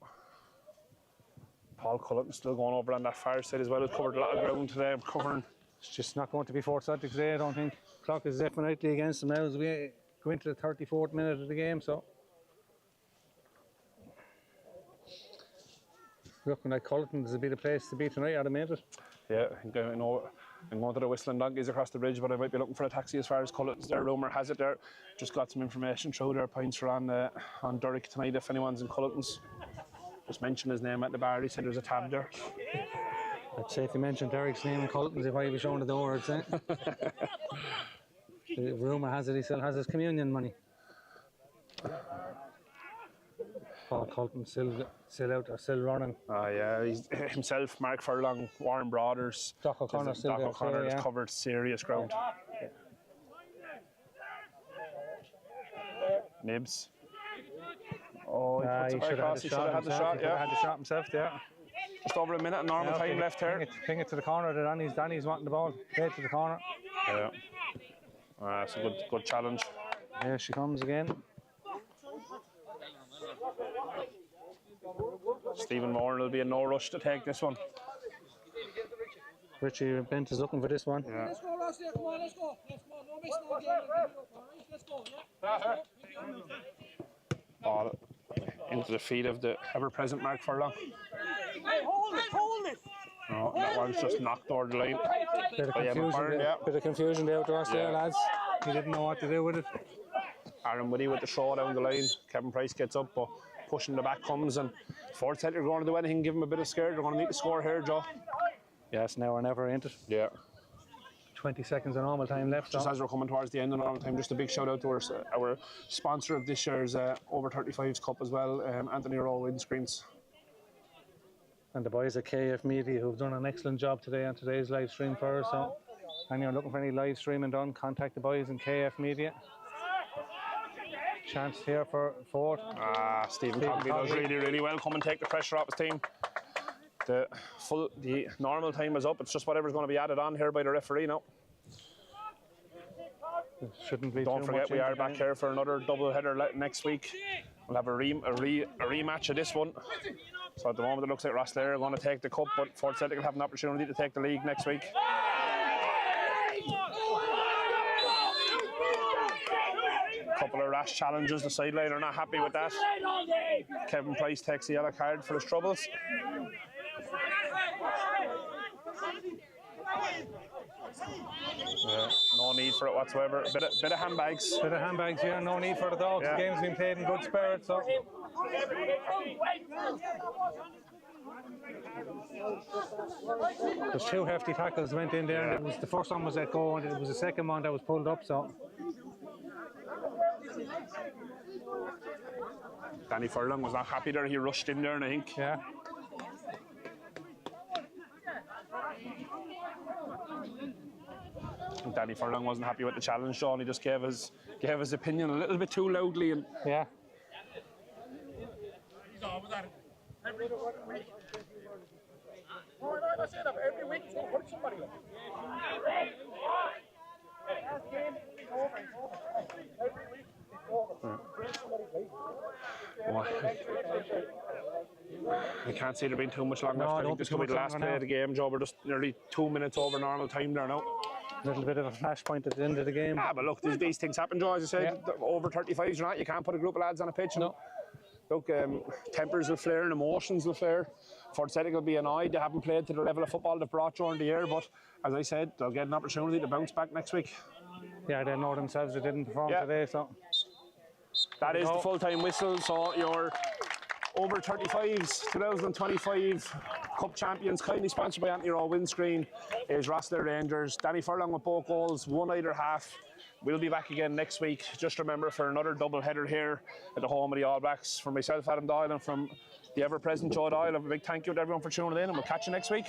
Paul Culleton still going over on that far side as well. He's covered a lot of ground today. Covering.
It's just not going to be Fort Celtic today, I don't think. Clock is definitely against them now as we go into the 34th minute of the game, so. Looking like Culleton is a bit of place to be tonight, I'd admit it.
Yeah, I think I know. I'm going to the Whistling Donkeys across the bridge, but I might be looking for a taxi as far as Culleton's there. Rumour has it there. Just got some information through there. Points are on Durrick tonight if anyone's in Culleton's. Just mentioned his name at the bar. He said there's a tab there.
I'd say if you mentioned Derek's name in Culleton's, if I was showing the door, I'd say. The rumour has it he still has his communion money. Paul Culleton still out there, still running.
Yeah, he's himself, Mark Furlong, Warren Brothers.
Doc O'Connor still
Doc
there.
O'Connor has covered serious ground. Nibs. Oh, he should have had the shot.
Yeah, had the shot himself there.
Just over a minute of normal time left here.
Ping it to the corner. Danny's wanting the ball. Play it to the corner.
Yeah. It's a good challenge.
Here she comes again.
Stephen Moran will be in no rush to take this one.
Richie Bent is looking for this one.
Yeah.
Let's go, Rosslare. Come on, let's go. Let's go. No missing on game. Let's go. Yeah.
Ball into the feet of the ever-present Mark Furlong.
Hey, hold it.
No, that one's just knocked over the line.
Bit of confusion there with Rosslare, lads. He didn't know what to do with it.
Aaron Woody with the throw down the line. Kevin Price gets up, but pushing the back comes, and Fort Celtic are going to do anything, give him a bit of scare. They're going to need to score here, Joe.
Yes, now or never, ain't it?
Yeah.
20 seconds of normal time left.
Just
So.
as we're coming towards the end of normal time, just a big shout out to our sponsor of this year's Over 35's Cup as well, Anthony Rowe Windscreens.
And the boys at KF Media who've done an excellent job today on today's live stream for us. So, anyone looking for any live streaming done, contact the boys in KF Media. Chance here for fourth.
Stephen Cogley does really well. Come and take the pressure off his team. The normal time is up. It's just whatever's going to be added on here by the referee now.
Shouldn't be.
Don't forget we are back here for another double header next week. We'll have a rematch of this one. So at the moment it looks like Rosslare are going to take the cup, but Fort Celtic will have an opportunity to take the league next week. Couple of rash challenges. The sideline are not happy with that. Kevin Price takes the yellow card for his troubles. No need for it whatsoever. Bit of handbags.
Bit of handbags here. No need for the dogs.
Yeah.
The game's been played in good spirit. So. There's two hefty tackles went in there. And it was the first one was let go, and it was the second one that was pulled up. So.
Danny Furlong was not happy there. He rushed in there, and I think.
Yeah.
Danny Furlong wasn't happy with the challenge, Sean. He just gave his opinion a little bit too loudly. And
yeah.
Every week he's going to hurt somebody.
I can't see there being too much long left.
No,
I think this could be the last play of the game, Joe. We're just nearly 2 minutes over normal time there now.
A little bit of a flashpoint at the end of the game.
But look, these things happen, Joe. As I said, over 35s or not, you can't put a group of lads on a pitch.
No.
Look, tempers will flare and emotions will flare. Fort Celtic will be annoyed they haven't played to the level of football they've brought during the year, but as I said, they'll get an opportunity to bounce back next week.
Yeah, they know themselves they didn't perform today, so.
That is the full-time whistle, so your Over 35's 2025 Cup champions, kindly sponsored by Anthony Rowe Windscreen, is Rosslare Rangers. Danny Furlong with both goals, one either half. We'll be back again next week. Just remember, for another double header here at the home of the All Blacks. From myself, Adam Doyle, and from the ever-present Joe Doyle, a big thank you to everyone for tuning in, and we'll catch you next week.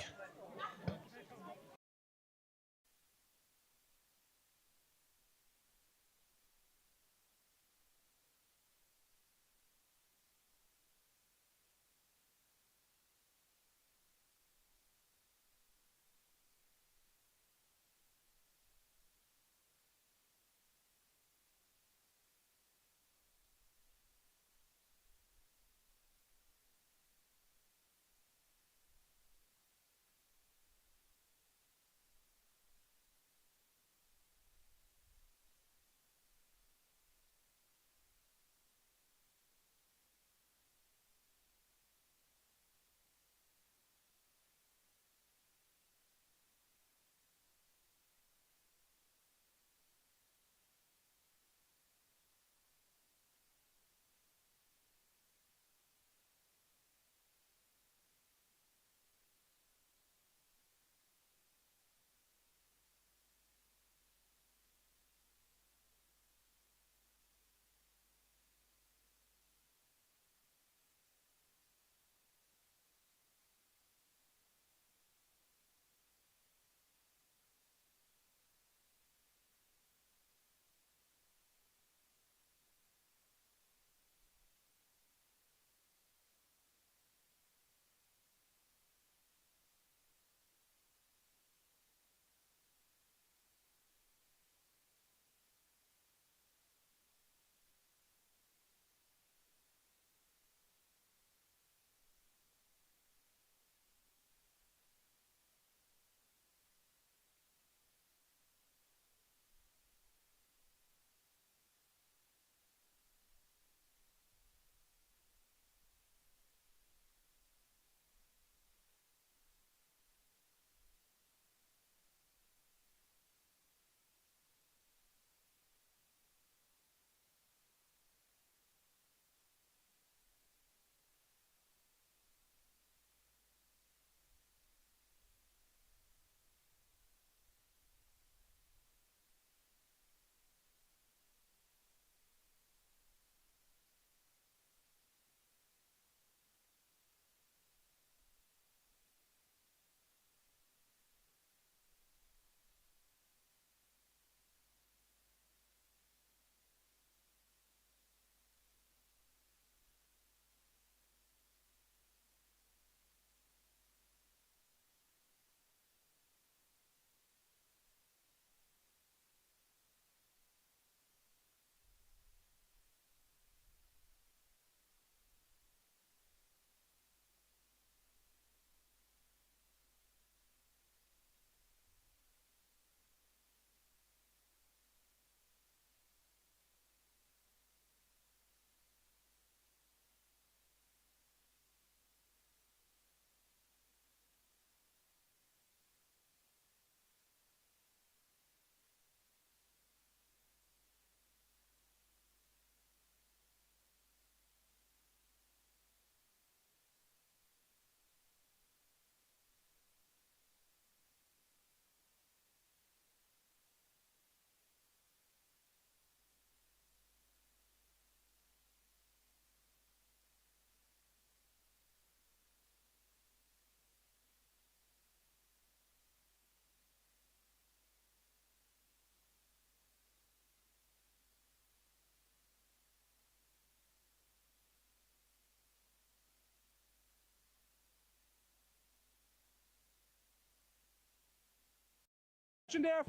There,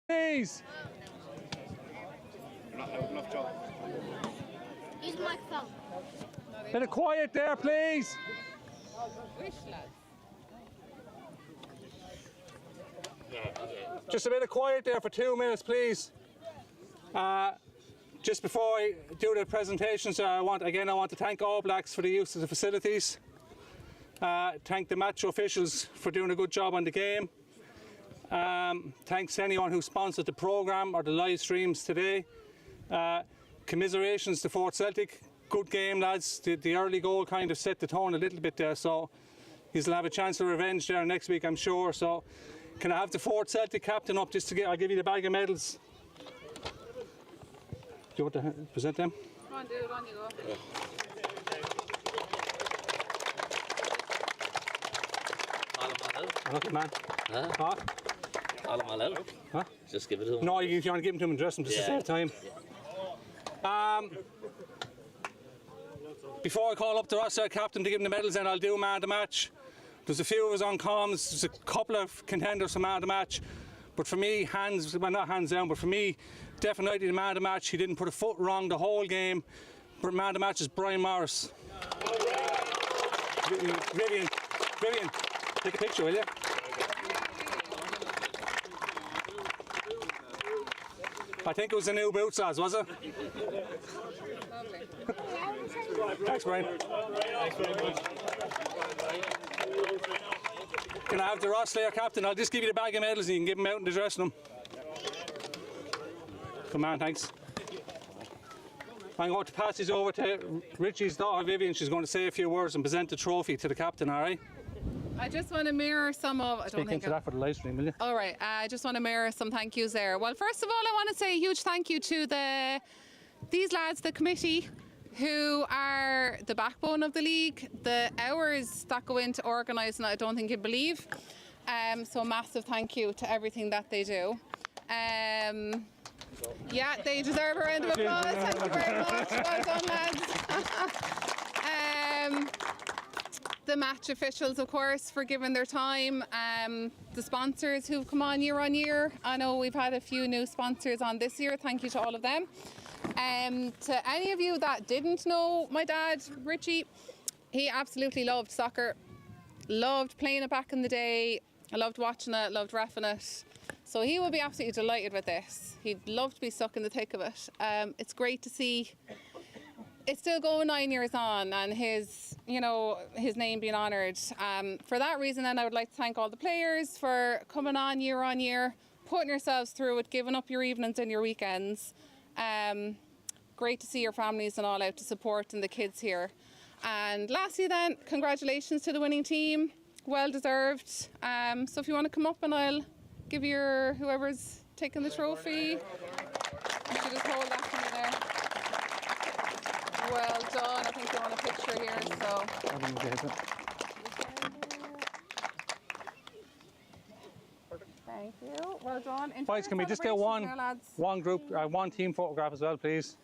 please.
Use the microphone.
Bit of quiet there, please. Just a bit of quiet there for 2 minutes, please. Just before I do the presentations, I want to thank All Blacks for the use of the facilities. Thank the match officials for doing a good job on the game. Thanks to anyone who sponsored the programme or the live streams today. Commiserations to Fort Celtic. Good game, lads. The early goal kind of set the tone a little bit there, so he'll have a chance of revenge there next week, I'm sure. So, can I have the Fort Celtic captain up just to get? I'll give you the bag of medals. Do you want to present them?
Come on, dude, on you go.
Okay, man.
Huh? Huh? Just give it to him.
No, if you want to give them to him and dress them, just to save time. Before I call up the Rosslare captain to give him the medals, then I'll do man of the match. There's a few of us on comms. There's a couple of contenders for man of the match. But for me, not hands down, but for me, definitely the man of the match. He didn't put a foot wrong the whole game. But man of the match is Brian Morris. Vivian, take a picture, will you? I think it was the new boot size, was it? Thanks, Brian. Can I have the Rosslare captain? I'll just give you the bag of medals and you can give them out in the dressing room. Come on, thanks. I'm going to pass these over to Richie's daughter, Vivian. She's going to say a few words and present the trophy to the captain, all right?
I just want to mirror some of. I don't
Speak
think
into that for the live stream, will you?
All right. I just want to mirror some thank yous there. Well, first of all, I want to say a huge thank you to these lads, the committee, who are the backbone of the league. The hours that go into organising, I don't think you'd believe. So massive thank you to everything that they do. Yeah, they deserve a round of applause. Thank you very much. Well done, lads. The match officials, of course, for giving their time. The sponsors who've come on year. I know we've had a few new sponsors on this year. Thank you to all of them. To any of you that didn't know my dad, Richie, he absolutely loved soccer. Loved playing it back in the day. I loved watching it, loved reffing it. So he will be absolutely delighted with this. He'd love to be stuck in the thick of it. It's great to see it's still going 9 years on and his name being honoured. For that reason, then, I would like to thank all the players for coming on year, putting yourselves through it, giving up your evenings and your weekends. Great to see your families and all out to support and the kids here. And lastly then, congratulations to the winning team. Well deserved. So if you want to come up and I'll give your whoever's taking the trophy. You should just hold that for me there. Well done. I think they want a picture here, so. Thank you. Well done.
Boys, can we just get one group, one team photograph as well, please?